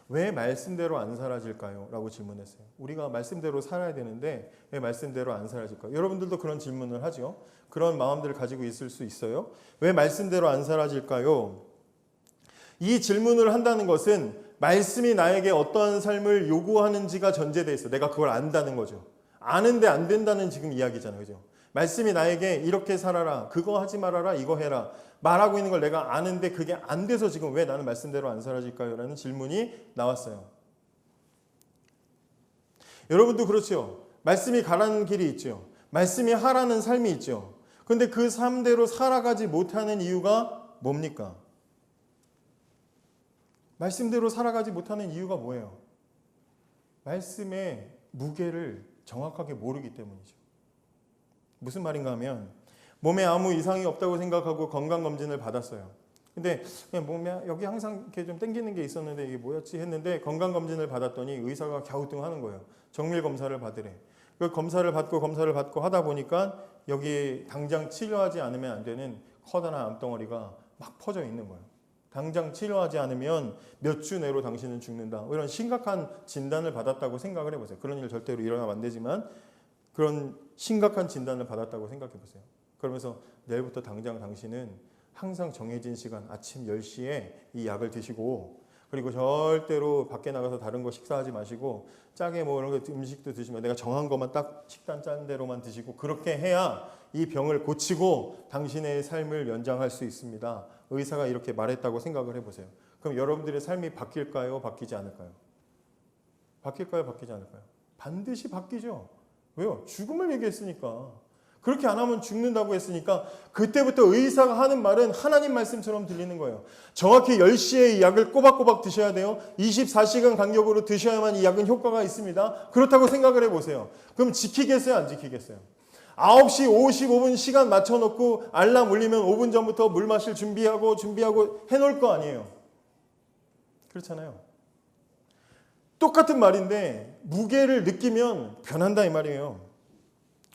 왜 말씀대로 안 사라질까요? 라고 질문했어요. 우리가 말씀대로 살아야 되는데 왜 말씀대로 안 사라질까요? 여러분들도 그런 질문을 하죠. 그런 마음들을 가지고 있을 수 있어요. 왜 말씀대로 안 사라질까요? 이 질문을 한다는 것은 말씀이 나에게 어떠한 삶을 요구하는지가 전제되어 있어요. 내가 그걸 안다는 거죠. 아는데 안 된다는 지금 이야기잖아요. 그죠? 말씀이 나에게 이렇게 살아라, 그거 하지 말아라, 이거 해라 말하고 있는 걸 내가 아는데 그게 안 돼서 지금 왜 나는 말씀대로 안 사라질까요? 라는 질문이 나왔어요. 여러분도 그렇죠. 말씀이 가라는 길이 있죠. 말씀이 하라는 삶이 있죠. 그런데 그 삶대로 살아가지 못하는 이유가 뭡니까? 말씀대로 살아가지 못하는 이유가 뭐예요? 말씀의 무게를 정확하게 모르기 때문이죠. 무슨 말인가 하면 몸에 아무 이상이 없다고 생각하고 건강검진을 받았어요. 근데 그냥 몸에 여기 항상 이렇게 좀 땡기는 게 있었는데 이게 뭐였지 했는데 건강검진을 받았더니 의사가 갸우뚱하는 거예요. 정밀검사를 받으래. 그 검사를 받고 하다 보니까 여기 당장 치료하지 않으면 안 되는 커다란 암덩어리가 막 퍼져 있는 거예요. 당장 치료하지 않으면 몇 주 내로 당신은 죽는다. 이런 심각한 진단을 받았다고 생각을 해보세요. 그런 일 절대로 일어나면 안 되지만 그런 심각한 진단을 받았다고 생각해 보세요. 그러면서 내일부터 당장 당신은 항상 정해진 시간 아침 10시에 이 약을 드시고, 그리고 절대로 밖에 나가서 다른 거 식사하지 마시고 짜게 뭐 이런 거 음식도 드시면 내가 정한 것만 딱 식단 짠 대로만 드시고, 그렇게 해야 이 병을 고치고 당신의 삶을 연장할 수 있습니다. 의사가 이렇게 말했다고 생각을 해보세요. 그럼 여러분들의 삶이 바뀔까요? 바뀌지 않을까요? 바뀔까요? 바뀌지 않을까요? 반드시 바뀌죠. 왜요? 죽음을 얘기했으니까. 그렇게 안 하면 죽는다고 했으니까 그때부터 의사가 하는 말은 하나님 말씀처럼 들리는 거예요. 정확히 10시에 이 약을 꼬박꼬박 드셔야 돼요. 24시간 간격으로 드셔야만 이 약은 효과가 있습니다. 그렇다고 생각을 해보세요. 그럼 지키겠어요? 안 지키겠어요? 9시 55분 시간 맞춰놓고 알람 울리면 5분 전부터 물 마실 준비하고 해놓을 거 아니에요. 그렇잖아요. 똑같은 말인데 무게를 느끼면 변한다 이 말이에요.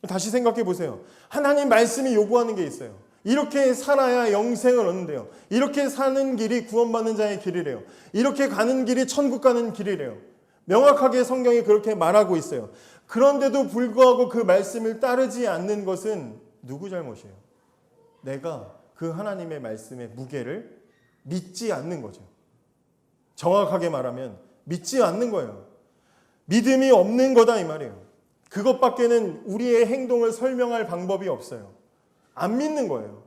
다시 생각해 보세요. 하나님 말씀이 요구하는 게 있어요. 이렇게 살아야 영생을 얻는데요. 이렇게 사는 길이 구원받는 자의 길이래요. 이렇게 가는 길이 천국 가는 길이래요. 명확하게 성경이 그렇게 말하고 있어요. 그런데도 불구하고 그 말씀을 따르지 않는 것은 누구 잘못이에요? 내가 그 하나님의 말씀의 무게를 믿지 않는 거죠. 정확하게 말하면 믿지 않는 거예요. 믿음이 없는 거다 이 말이에요. 그것밖에는 우리의 행동을 설명할 방법이 없어요. 안 믿는 거예요.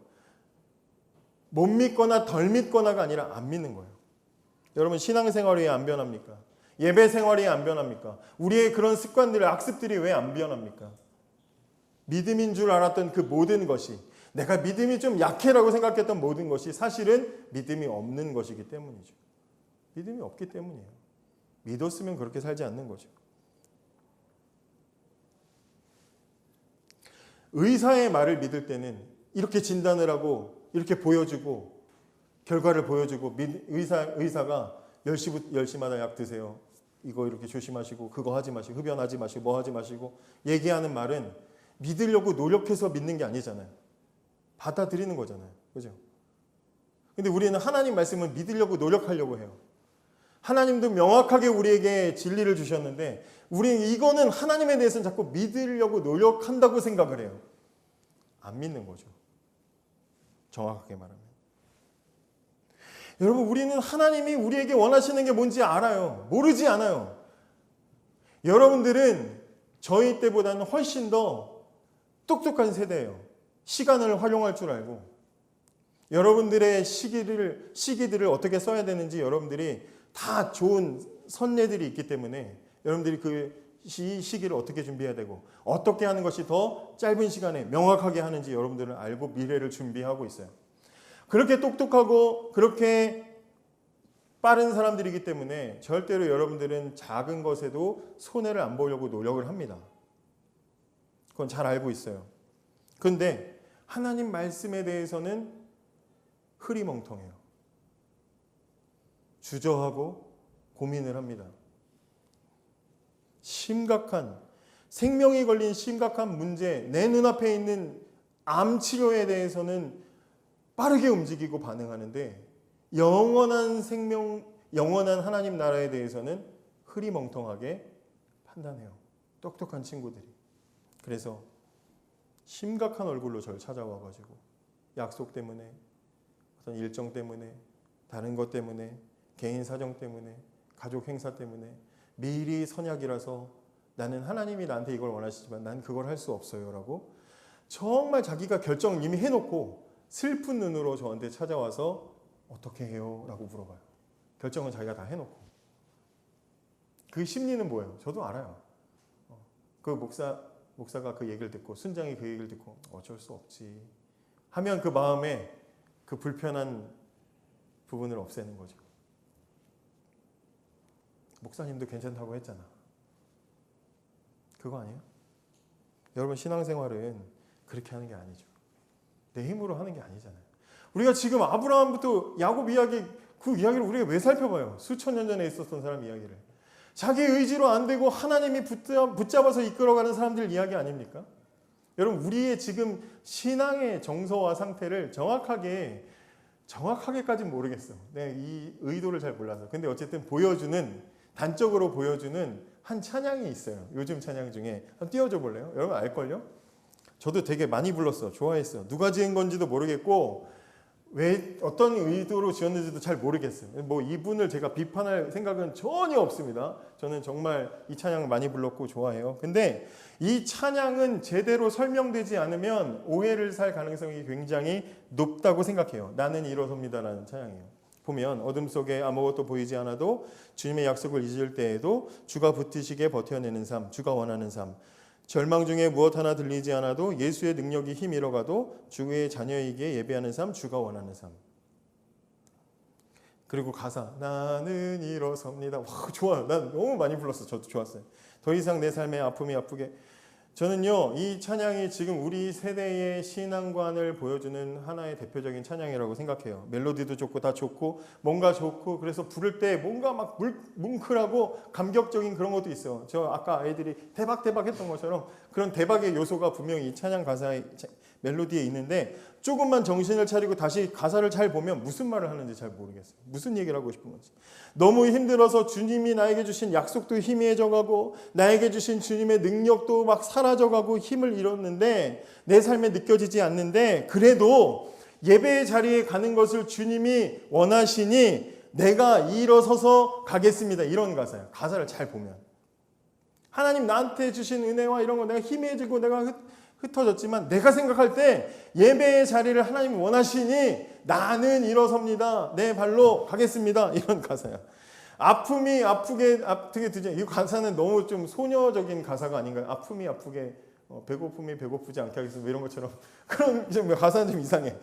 못 믿거나 덜 믿거나가 아니라 안 믿는 거예요. 여러분 신앙생활이 왜 안 변합니까? 예배 생활이 안 변합니까? 우리의 그런 습관들, 악습들이 왜 안 변합니까? 믿음인 줄 알았던 그 모든 것이, 내가 믿음이 좀 약해라고 생각했던 모든 것이 사실은 믿음이 없는 것이기 때문이죠. 믿음이 없기 때문이에요. 믿었으면 그렇게 살지 않는 거죠. 의사의 말을 믿을 때는 이렇게 진단을 하고 이렇게 보여주고 결과를 보여주고 의사가 10시마다 약 드세요. 이거 이렇게 조심하시고 그거 하지 마시고 흡연하지 마시고 뭐 하지 마시고 얘기하는 말은 믿으려고 노력해서 믿는 게 아니잖아요. 받아들이는 거잖아요. 그죠? 근데 우리는 하나님 말씀을 믿으려고 노력하려고 해요. 하나님도 명확하게 우리에게 진리를 주셨는데 우리는 이거는 하나님에 대해서는 자꾸 믿으려고 노력한다고 생각을 해요. 안 믿는 거죠. 정확하게 말하면. 여러분 우리는 하나님이 우리에게 원하시는 게 뭔지 알아요. 모르지 않아요. 여러분들은 저희 때보다는 훨씬 더 똑똑한 세대예요. 시간을 활용할 줄 알고 여러분들의 시기들을 어떻게 써야 되는지 여러분들이 다 좋은 선례들이 있기 때문에 여러분들이 그 시기를 어떻게 준비해야 되고 어떻게 하는 것이 더 짧은 시간에 명확하게 하는지 여러분들은 알고 미래를 준비하고 있어요. 그렇게 똑똑하고 그렇게 빠른 사람들이기 때문에 절대로 여러분들은 작은 것에도 손해를 안 보려고 노력을 합니다. 그건 잘 알고 있어요. 그런데 하나님 말씀에 대해서는 흐리멍텅해요. 주저하고 고민을 합니다. 심각한 생명이 걸린 심각한 문제, 내 눈앞에 있는 암 치료에 대해서는 빠르게 움직이고 반응하는데 영원한 생명, 영원한 하나님 나라에 대해서는 흐리멍텅하게 판단해요. 똑똑한 친구들이. 그래서 심각한 얼굴로 저를 찾아와가지고 약속 때문에, 어떤 일정 때문에, 다른 것 때문에, 개인 사정 때문에, 가족 행사 때문에 미리 선약이라서 나는 하나님이 나한테 이걸 원하시지만 난 그걸 할 수 없어요 라고 정말 자기가 결정을 이미 해놓고 슬픈 눈으로 저한테 찾아와서 어떻게 해요? 라고 물어봐요. 결정은 자기가 다 해놓고. 그 심리는 뭐예요? 저도 알아요. 그 목사가 그 얘기를 듣고 순장이 그 얘기를 듣고 어쩔 수 없지 하면 그 마음에 그 불편한 부분을 없애는 거죠. 목사님도 괜찮다고 했잖아. 그거 아니에요? 여러분 신앙생활은 그렇게 하는 게 아니죠. 내 힘으로 하는 게 아니잖아요. 우리가 지금 아브라함부터 야곱 이야기, 그 이야기를 우리가 왜 살펴봐요? 수천 년 전에 있었던 사람 이야기를. 자기 의지로 안 되고 하나님이 붙잡아서 이끌어가는 사람들 이야기 아닙니까? 여러분 우리의 지금 신앙의 정서와 상태를 정확하게까지는 모르겠어. 내가 이 의도를 잘 몰라서. 근데 어쨌든 단적으로 보여주는 한 찬양이 있어요. 요즘 찬양 중에. 한번 띄워줘 볼래요? 여러분 알걸요? 저도 되게 많이 불렀어. 좋아했어요. 누가 지은 건지도 모르겠고 왜 어떤 의도로 지었는지도 잘 모르겠어요. 뭐 이분을 제가 비판할 생각은 전혀 없습니다. 저는 정말 이 찬양을 많이 불렀고 좋아해요. 근데 이 찬양은 제대로 설명되지 않으면 오해를 살 가능성이 굉장히 높다고 생각해요. 나는 일어섭니다라는 찬양이에요. 보면 어둠 속에 아무것도 보이지 않아도 주님의 약속을 잊을 때에도 주가 붙으시게 버텨내는 삶, 주가 원하는 삶. 절망 중에 무엇 하나 들리지 않아도 예수의 능력이 힘 잃어가도 주의 자녀이기에 예배하는 삶, 주가 원하는 삶. 그리고 가사 나는 일어섭니다. 와 좋아요. 난 너무 많이 불렀어. 저도 좋았어요. 더 이상 내 삶의 아픔이 아프게. 저는요 이 찬양이 지금 우리 세대의 신앙관을 보여주는 하나의 대표적인 찬양이라고 생각해요. 멜로디도 좋고 다 좋고 뭔가 좋고 그래서 부를 때 뭔가 막 뭉클하고 감격적인 그런 것도 있어요. 저 아까 아이들이 대박 했던 것처럼 그런 대박의 요소가 분명히 이 찬양 가사의 멜로디에 있는데 조금만 정신을 차리고 다시 가사를 잘 보면 무슨 말을 하는지 잘 모르겠어요. 무슨 얘기를 하고 싶은 건지. 너무 힘들어서 주님이 나에게 주신 약속도 희미해져가고 나에게 주신 주님의 능력도 막 사라져가고 힘을 잃었는데 내 삶에 느껴지지 않는데 그래도 예배의 자리에 가는 것을 주님이 원하시니 내가 일어서서 가겠습니다. 이런 가사예요. 가사를 잘 보면. 하나님 나한테 주신 은혜와 이런 거 내가 희미해지고 내가 흩어졌지만 내가 생각할 때 예배의 자리를 하나님이 원하시니 나는 일어섭니다. 내 발로 가겠습니다. 이런 가사야. 아픔이 아프게 드지. 이 가사는 너무 좀 소녀적인 가사가 아닌가요? 아픔이 아프게 배고픔이 배고프지 않게 하겠습니다. 이런 것처럼 그런 좀 가사는 좀 이상해.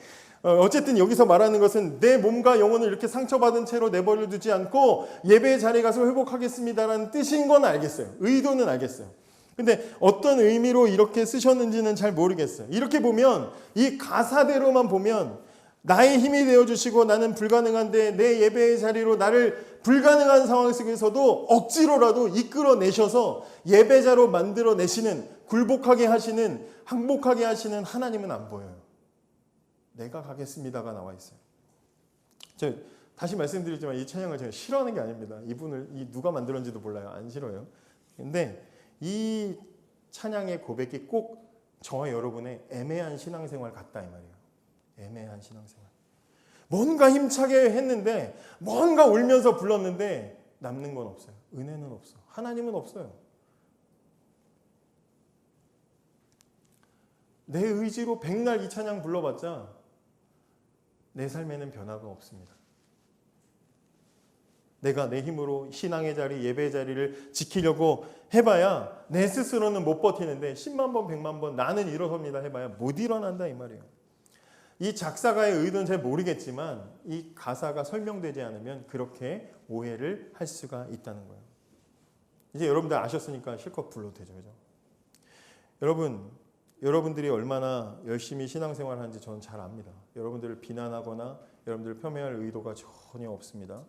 어쨌든 여기서 말하는 것은 내 몸과 영혼을 이렇게 상처받은 채로 내버려 두지 않고 예배의 자리에 가서 회복하겠습니다라는 뜻인 건 알겠어요. 의도는 알겠어요. 근데 어떤 의미로 이렇게 쓰셨는지는 잘 모르겠어요. 이렇게 보면 이 가사대로만 보면 나의 힘이 되어주시고 나는 불가능한데 내 예배의 자리로 나를 불가능한 상황 속에서도 억지로라도 이끌어내셔서 예배자로 만들어내시는, 굴복하게 하시는, 항복하게 하시는 하나님은 안 보여요. 내가 가겠습니다가 나와 있어요. 저 다시 말씀드리지만 이 찬양을 제가 싫어하는 게 아닙니다. 이분을 누가 만들었는지도 몰라요. 안 싫어요. 근데 이 찬양의 고백이 꼭 저와 여러분의 애매한 신앙생활 같다 이 말이에요. 애매한 신앙생활. 뭔가 힘차게 했는데 뭔가 울면서 불렀는데 남는 건 없어요. 은혜는 없어. 하나님은 없어요. 내 의지로 백날 이 찬양 불러봤자 내 삶에는 변화가 없습니다. 내가 내 힘으로 신앙의 자리, 예배의 자리를 지키려고 해봐야 내 스스로는 못 버티는데 10만 번, 100만 번 나는 일어섭니다 해봐야 못 일어난다 이 말이에요. 이 작사가의 의도는 잘 모르겠지만 이 가사가 설명되지 않으면 그렇게 오해를 할 수가 있다는 거예요. 이제 여러분들 아셨으니까 실컷 불러도 되죠. 그죠? 여러분들이 얼마나 열심히 신앙생활 하는지 저는 잘 압니다. 여러분들을 비난하거나 여러분들을 폄훼할 의도가 전혀 없습니다.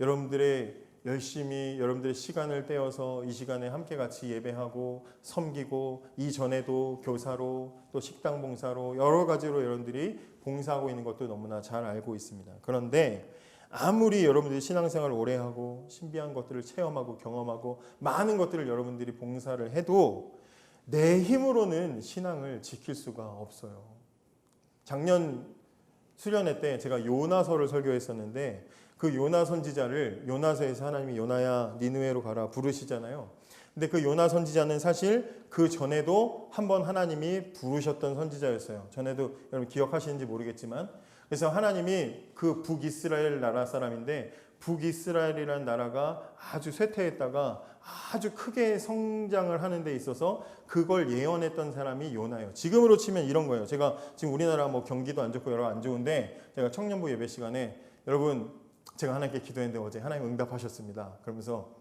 여러분들의 열심히 여러분들의 시간을 떼어서 이 시간에 함께 같이 예배하고 섬기고 이전에도 교사로 또 식당 봉사로 여러 가지로 여러분들이 봉사하고 있는 것도 너무나 잘 알고 있습니다. 그런데 아무리 여러분들이 신앙생활을 오래 하고 신비한 것들을 체험하고 경험하고 많은 것들을 여러분들이 봉사를 해도 내 힘으로는 신앙을 지킬 수가 없어요. 작년 수련회 때 제가 요나서를 설교했었는데 그 요나 선지자를 요나서에서 하나님이 요나야 니느웨로 가라 부르시잖아요. 근데 그 요나 선지자는 사실 그 전에도 한번 하나님이 부르셨던 선지자였어요. 전에도 여러분 기억하시는지 모르겠지만 그래서 하나님이 그 북이스라엘 나라 사람인데 북이스라엘이라는 나라가 아주 쇠퇴했다가 아주 크게 성장을 하는 데 있어서 그걸 예언했던 사람이 요나예요. 지금으로 치면 이런 거예요. 제가 지금 우리나라 뭐 경기도 안 좋고 여러 안 좋은데 제가 청년부 예배 시간에 여러분 제가 하나님께 기도했는데 어제 하나님 응답하셨습니다. 그러면서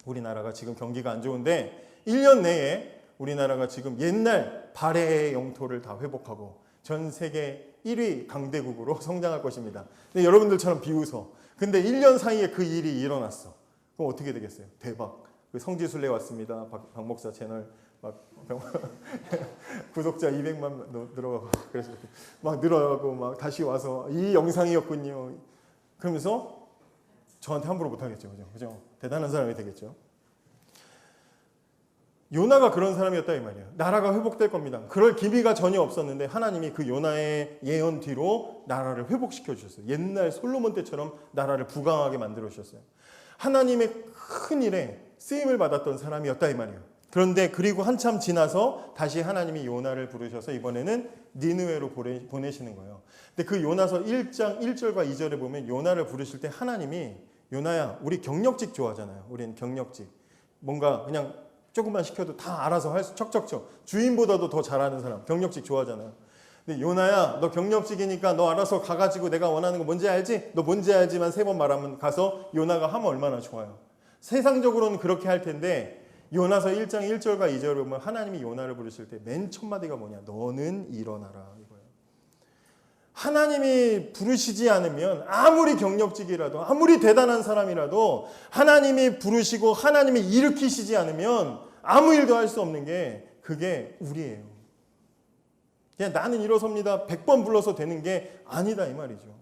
우리나라가 지금 경기가 안 좋은데 1년 내에 우리나라가 지금 옛날 발해의 영토를 다 회복하고 전 세계 1위 강대국으로 성장할 것입니다. 근데 여러분들처럼 비웃어. 근데 1년 사이에 그 일이 일어났어. 그럼 어떻게 되겠어요? 대박. 그 성지순례 왔습니다. 박 목사 채널 막 구독자 200만 늘어가고 그래서 막 늘어가고 막 다시 와서 이 영상이었군요. 그러면서 저한테 함부로 못하겠죠. 그죠? 대단한 사람이 되겠죠. 요나가 그런 사람이었다 이 말이에요. 나라가 회복될 겁니다. 그럴 기미가 전혀 없었는데 하나님이 그 요나의 예언 뒤로 나라를 회복시켜 주셨어요. 옛날 솔로몬 때처럼 나라를 부강하게 만들어 주셨어요. 하나님의 큰 일에 쓰임을 받았던 사람이었다 이 말이에요. 그런데 그리고 한참 지나서 다시 하나님이 요나를 부르셔서 이번에는 니느웨로 보내시는 거예요. 근데 그 요나서 1장 1절과 2절에 보면 요나를 부르실 때 하나님이 요나야 우리 경력직 좋아하잖아요. 우리는 경력직. 뭔가 그냥 조금만 시켜도 다 알아서 할 수 척척척. 주인보다도 더 잘하는 사람 경력직 좋아하잖아요. 근데 요나야 너 경력직이니까 너 알아서 가가지고 내가 원하는 거 뭔지 알지? 너 뭔지 알지만 3번 말하면 가서 요나가 하면 얼마나 좋아요. 세상적으로는 그렇게 할 텐데 요나서 1장 1절과 2절을 보면 하나님이 요나를 부르실 때 맨 첫 마디가 뭐냐? 너는 일어나라 이거예요. 하나님이 부르시지 않으면 아무리 경력직이라도 아무리 대단한 사람이라도 하나님이 부르시고 하나님이 일으키시지 않으면 아무 일도 할 수 없는 게 그게 우리예요. 그냥 나는 일어섭니다 100번 불러서 되는 게 아니다 이 말이죠.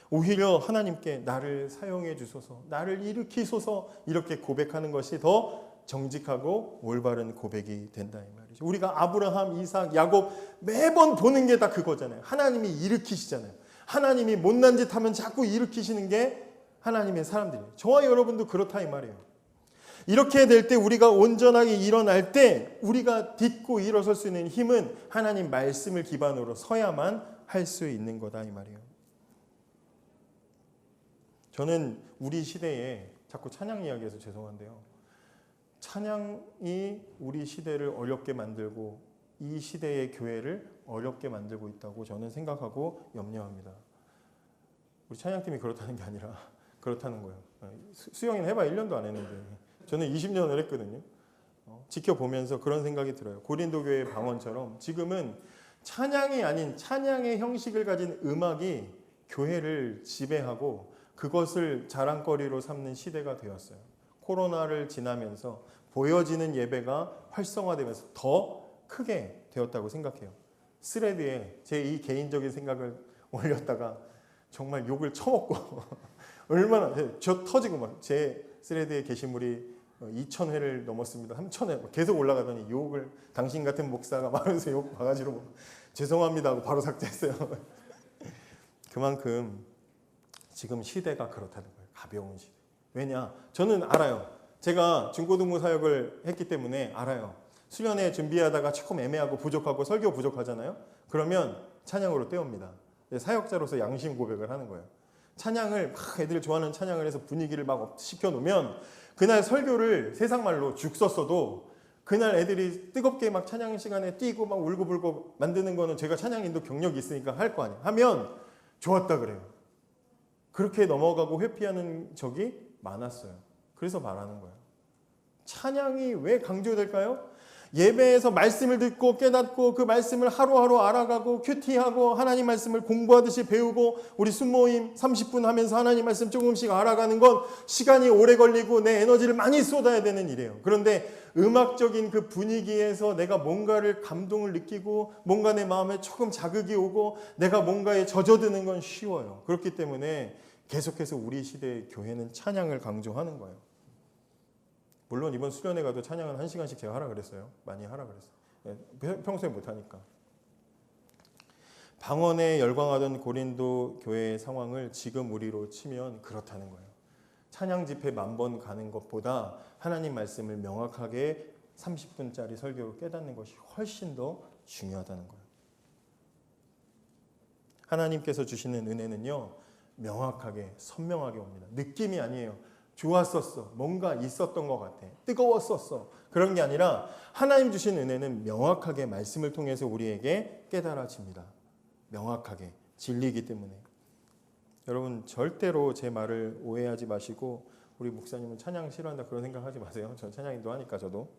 오히려 하나님께 나를 사용해 주소서, 나를 일으키소서 이렇게 고백하는 것이 더 정직하고 올바른 고백이 된다 이 말이죠. 우리가 아브라함, 이삭, 야곱 매번 보는 게 다 그거잖아요. 하나님이 일으키시잖아요. 하나님이 못난 짓 하면 자꾸 일으키시는 게 하나님의 사람들이에요. 저와 여러분도 그렇다 이 말이에요. 이렇게 될 때 우리가 온전하게 일어날 때 우리가 딛고 일어설 수 있는 힘은 하나님 말씀을 기반으로 서야만 할 수 있는 거다 이 말이에요. 저는 우리 시대에 자꾸 찬양 이야기해서 죄송한데요. 찬양이 우리 시대를 어렵게 만들고 이 시대의 교회를 어렵게 만들고 있다고 저는 생각하고 염려합니다. 우리 찬양팀이 그렇다는 게 아니라 그렇다는 거예요. 수영이는 해봐 1년도 안 했는데 저는 20년을 했거든요. 지켜보면서 그런 생각이 들어요. 고린도 교회 방언처럼 지금은 찬양이 아닌 찬양의 형식을 가진 음악이 교회를 지배하고 그것을 자랑거리로 삼는 시대가 되었어요. 코로나를 지나면서 보여지는 예배가 활성화되면서 더 크게 되었다고 생각해요. 스레드에 제 이 개인적인 생각을 올렸다가 정말 욕을 처먹고 얼마나 저 터지고 막 제 스레드의 게시물이 2,000회를 넘었습니다. 3,000회 계속 올라가더니 욕을 당신 같은 목사가 말하면서 욕 바가지로 죄송합니다 하고 바로 삭제했어요. 그만큼 지금 시대가 그렇다는 거예요. 가벼운 시대. 왜냐? 저는 알아요. 제가 중고등부 사역을 했기 때문에 알아요. 수련회 준비하다가 조금 애매하고 부족하고 설교 부족하잖아요. 그러면 찬양으로 때웁니다. 사역자로서 양심 고백을 하는 거예요. 찬양을 막 애들이 좋아하는 찬양을 해서 분위기를 막 시켜놓으면 그날 설교를 세상 말로 죽 썼어도 그날 애들이 뜨겁게 막 찬양 시간에 뛰고 막 울고불고 만드는 거는 제가 찬양 인도 경력이 있으니까 할 거 아니에요. 하면 좋았다 그래요. 그렇게 넘어가고 회피하는 적이 많았어요. 그래서 말하는 거예요. 찬양이 왜 강조될까요? 예배에서 말씀을 듣고 깨닫고 그 말씀을 하루하루 알아가고 큐티하고 하나님 말씀을 공부하듯이 배우고 우리 순모임 30분 하면서 하나님 말씀 조금씩 알아가는 건 시간이 오래 걸리고 내 에너지를 많이 쏟아야 되는 일이에요. 그런데 음악적인 그 분위기에서 내가 뭔가를 감동을 느끼고 뭔가 내 마음에 조금 자극이 오고 내가 뭔가에 젖어드는 건 쉬워요. 그렇기 때문에 계속해서 우리 시대의 교회는 찬양을 강조하는 거예요. 물론 이번 수련회 가도 찬양은 1시간씩 제가 하라 그랬어요. 많이 하라 그랬어요. 평소에 못하니까. 방언에 열광하던 고린도 교회의 상황을 지금 우리로 치면 그렇다는 거예요. 찬양 집회 10,000번 가는 것보다 하나님 말씀을 명확하게 30분짜리 설교로 깨닫는 것이 훨씬 더 중요하다는 거예요. 하나님께서 주시는 은혜는요. 명확하게 선명하게 옵니다. 느낌이 아니에요. 좋았었어. 뭔가 있었던 것 같아. 뜨거웠었어. 그런 게 아니라 하나님 주신 은혜는 명확하게 말씀을 통해서 우리에게 깨달아집니다. 명확하게 진리이기 때문에. 여러분 절대로 제 말을 오해하지 마시고 우리 목사님은 찬양 싫어한다 그런 생각하지 마세요. 전 찬양인도 하니까 저도.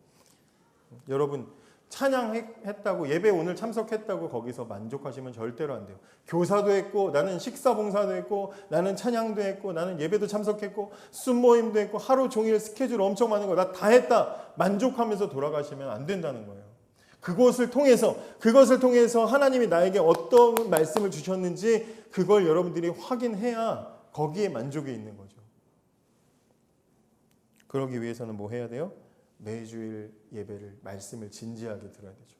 여러분 찬양했다고 예배 오늘 참석했다고 거기서 만족하시면 절대로 안 돼요. 교사도 했고 나는 식사봉사도 했고 나는 찬양도 했고 나는 예배도 참석했고 순모임도 했고 하루 종일 스케줄 엄청 많은 거 나 다 했다 만족하면서 돌아가시면 안 된다는 거예요. 그것을 통해서 하나님이 나에게 어떤 말씀을 주셨는지 그걸 여러분들이 확인해야 거기에 만족이 있는 거죠. 그러기 위해서는 뭐 해야 돼요? 매주일 예배를 말씀을 진지하게 들어야 되죠.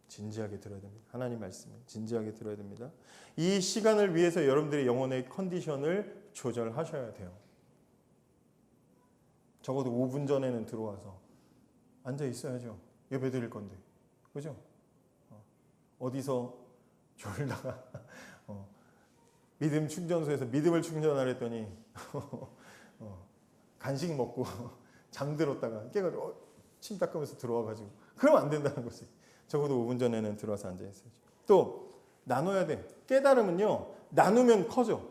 진지하게 들어야 됩니다. 하나님 말씀을 진지하게 들어야 됩니다. 이 시간을 위해서 여러분들의 영혼의 컨디션을 조절하셔야 돼요. 적어도 5분 전에는 들어와서 앉아 있어야죠. 예배 드릴 건데. 그죠? 어디서 졸다가 믿음 충전소에서 믿음을 충전하랬더니 간식 먹고 잠들었다가 깨가지고 침 닦으면서 들어와가지고 그러면 안 된다는 거지. 적어도 5분 전에는 들어와서 앉아있어야죠. 또 나눠야 돼. 깨달음은요 나누면 커져.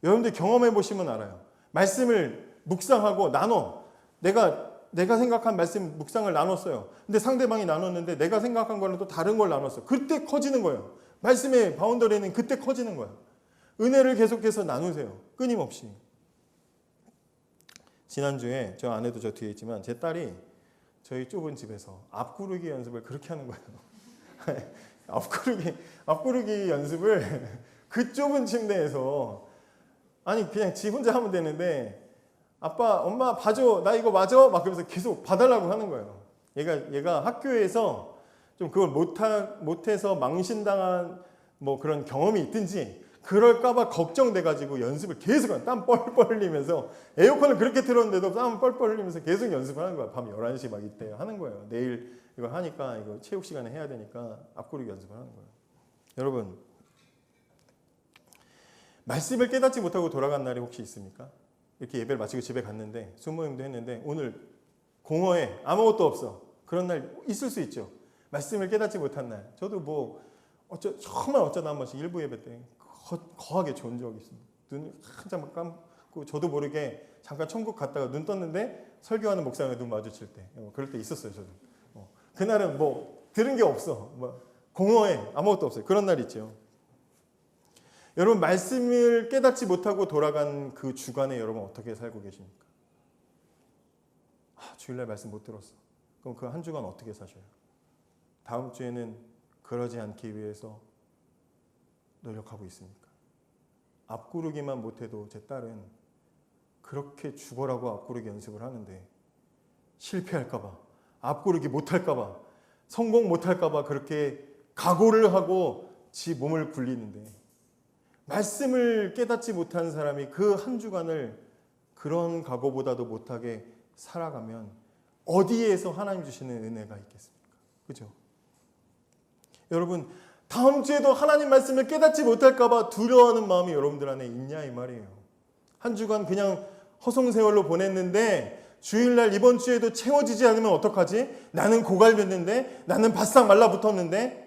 여러분들 경험해 보시면 알아요. 말씀을 묵상하고 나눠. 내가 생각한 말씀 묵상을 나눴어요. 근데 상대방이 나눴는데 내가 생각한 거는 또 다른 걸 나눴어. 그때 커지는 거예요. 말씀의 바운더리는 그때 커지는 거예요. 은혜를 계속해서 나누세요. 끊임없이. 지난주에 저 아내도 저 뒤에 있지만 제 딸이 저희 좁은 집에서 앞구르기 연습을 그렇게 하는 거예요. 앞구르기 연습을 그 좁은 침대에서 아니 그냥 지 혼자 하면 되는데 아빠 엄마 봐줘 나 이거 맞아 막 그러면서 계속 봐달라고 하는 거예요. 얘가 학교에서 좀 그걸 못해서 망신당한 뭐 그런 경험이 있든지 그럴까봐 걱정돼가지고 연습을 계속 땀 뻘뻘 흘리면서 에어컨을 그렇게 틀었는데도 땀 뻘뻘 흘리면서 계속 연습을 하는 거야. 밤 11시 막 이때 하는 거예요. 내일 이거 하니까 이거 체육 시간에 해야 되니까 앞구르기 연습을 하는 거예요. 여러분, 말씀을 깨닫지 못하고 돌아간 날이 혹시 있습니까? 이렇게 예배를 마치고 집에 갔는데 순모임도 했는데 오늘 공허해, 아무것도 없어. 그런 날 있을 수 있죠. 말씀을 깨닫지 못한 날. 저도 뭐 정말 어쩌다 한 번씩 일부 예배 때 거하게 좋은 적이 있습니다. 눈을 한참 감고 저도 모르게 잠깐 천국 갔다가 눈 떴는데 설교하는 목사님과 눈 마주칠 때 그럴 때 있었어요. 저도. 그날은 뭐 들은 게 없어. 뭐 공허해, 아무것도 없어요. 그런 날 있죠. 여러분, 말씀을 깨닫지 못하고 돌아간 그 주간에 여러분 어떻게 살고 계십니까? 주일날 말씀 못 들었어. 그럼 그 한 주간 어떻게 사셔요? 다음 주에는 그러지 않기 위해서 노력하고 있습니까? 앞구르기만 못해도 제 딸은 그렇게 죽어라고 앞구르기 연습을 하는데 실패할까봐, 앞구르기 못할까봐, 성공 못할까봐 그렇게 각오를 하고 지 몸을 굴리는데, 말씀을 깨닫지 못한 사람이 그 한 주간을 그런 각오보다도 못하게 살아가면 어디에서 하나님 주시는 은혜가 있겠습니까? 그죠? 여러분, 다음 주에도 하나님 말씀을 깨닫지 못할까봐 두려워하는 마음이 여러분들 안에 있냐 이 말이에요. 한 주간 그냥 허송세월로 보냈는데 주일날 이번 주에도 채워지지 않으면 어떡하지? 나는 고갈됐는데, 나는 바싹 말라붙었는데,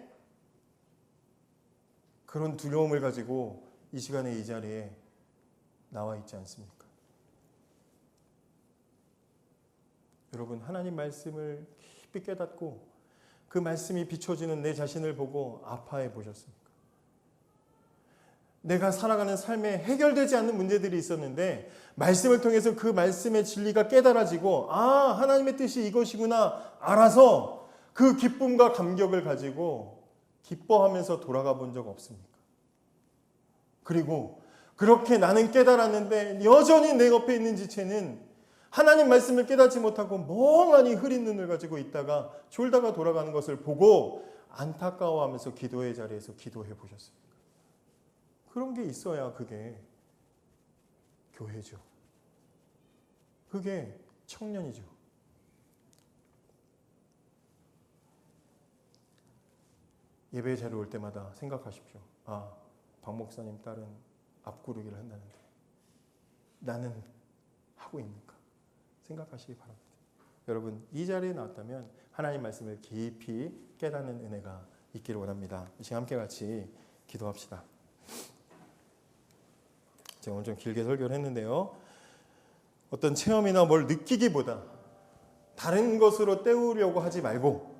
그런 두려움을 가지고 이 시간에 이 자리에 나와 있지 않습니까? 여러분, 하나님 말씀을 깊이 깨닫고 그 말씀이 비춰지는 내 자신을 보고 아파해 보셨습니까? 내가 살아가는 삶에 해결되지 않는 문제들이 있었는데 말씀을 통해서 그 말씀의 진리가 깨달아지고 하나님의 뜻이 이것이구나 알아서 그 기쁨과 감격을 가지고 기뻐하면서 돌아가 본 적 없습니까? 그리고 그렇게 나는 깨달았는데 여전히 내 옆에 있는 지체는 하나님 말씀을 깨닫지 못하고 멍하니 흐린 눈을 가지고 있다가 졸다가 돌아가는 것을 보고 안타까워하면서 기도의 자리에서 기도해 보셨습니까? 그런 게 있어야 그게 교회죠. 그게 청년이죠. 예배 자리에 올 때마다 생각하십시오. 박 목사님 딸은 앞구르기를 한다는데 나는 하고 있는가? 생각하시기 바랍니다. 여러분, 이 자리에 나왔다면 하나님 말씀을 깊이 깨닫는 은혜가 있기를 원합니다. 이 시간 함께 같이 기도합시다. 제가 오늘 좀 길게 설교를 했는데요. 어떤 체험이나 뭘 느끼기보다 다른 것으로 때우려고 하지 말고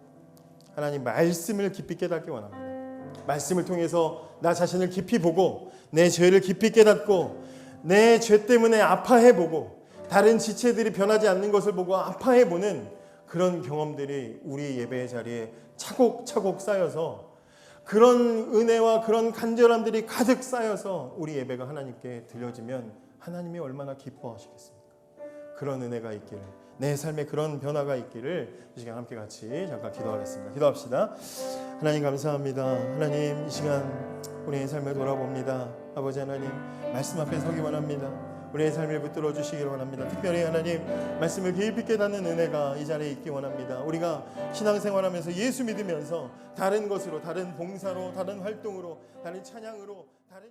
하나님 말씀을 깊이 깨닫기 원합니다. 말씀을 통해서 나 자신을 깊이 보고 내 죄를 깊이 깨닫고 내 죄 때문에 아파해보고 다른 지체들이 변하지 않는 것을 보고 아파해보는 그런 경험들이 우리 예배의 자리에 차곡차곡 쌓여서 그런 은혜와 그런 간절함들이 가득 쌓여서 우리 예배가 하나님께 들려지면 하나님이 얼마나 기뻐하시겠습니까? 그런 은혜가 있기를, 내 삶에 그런 변화가 있기를 이 시간 함께 같이 잠깐 기도하겠습니다. 기도합시다. 하나님 감사합니다. 하나님, 이 시간 우리의 삶을 돌아봅니다. 아버지 하나님, 말씀 앞에 서기 원합니다. 우리의 삶을 붙들어 주시기를 원합니다. 특별히 하나님 말씀을 깊이 깨닫는 은혜가 이 자리에 있기 원합니다. 우리가 신앙생활하면서 예수 믿으면서 다른 것으로, 다른 봉사로, 다른 활동으로, 다른 찬양으로, 다른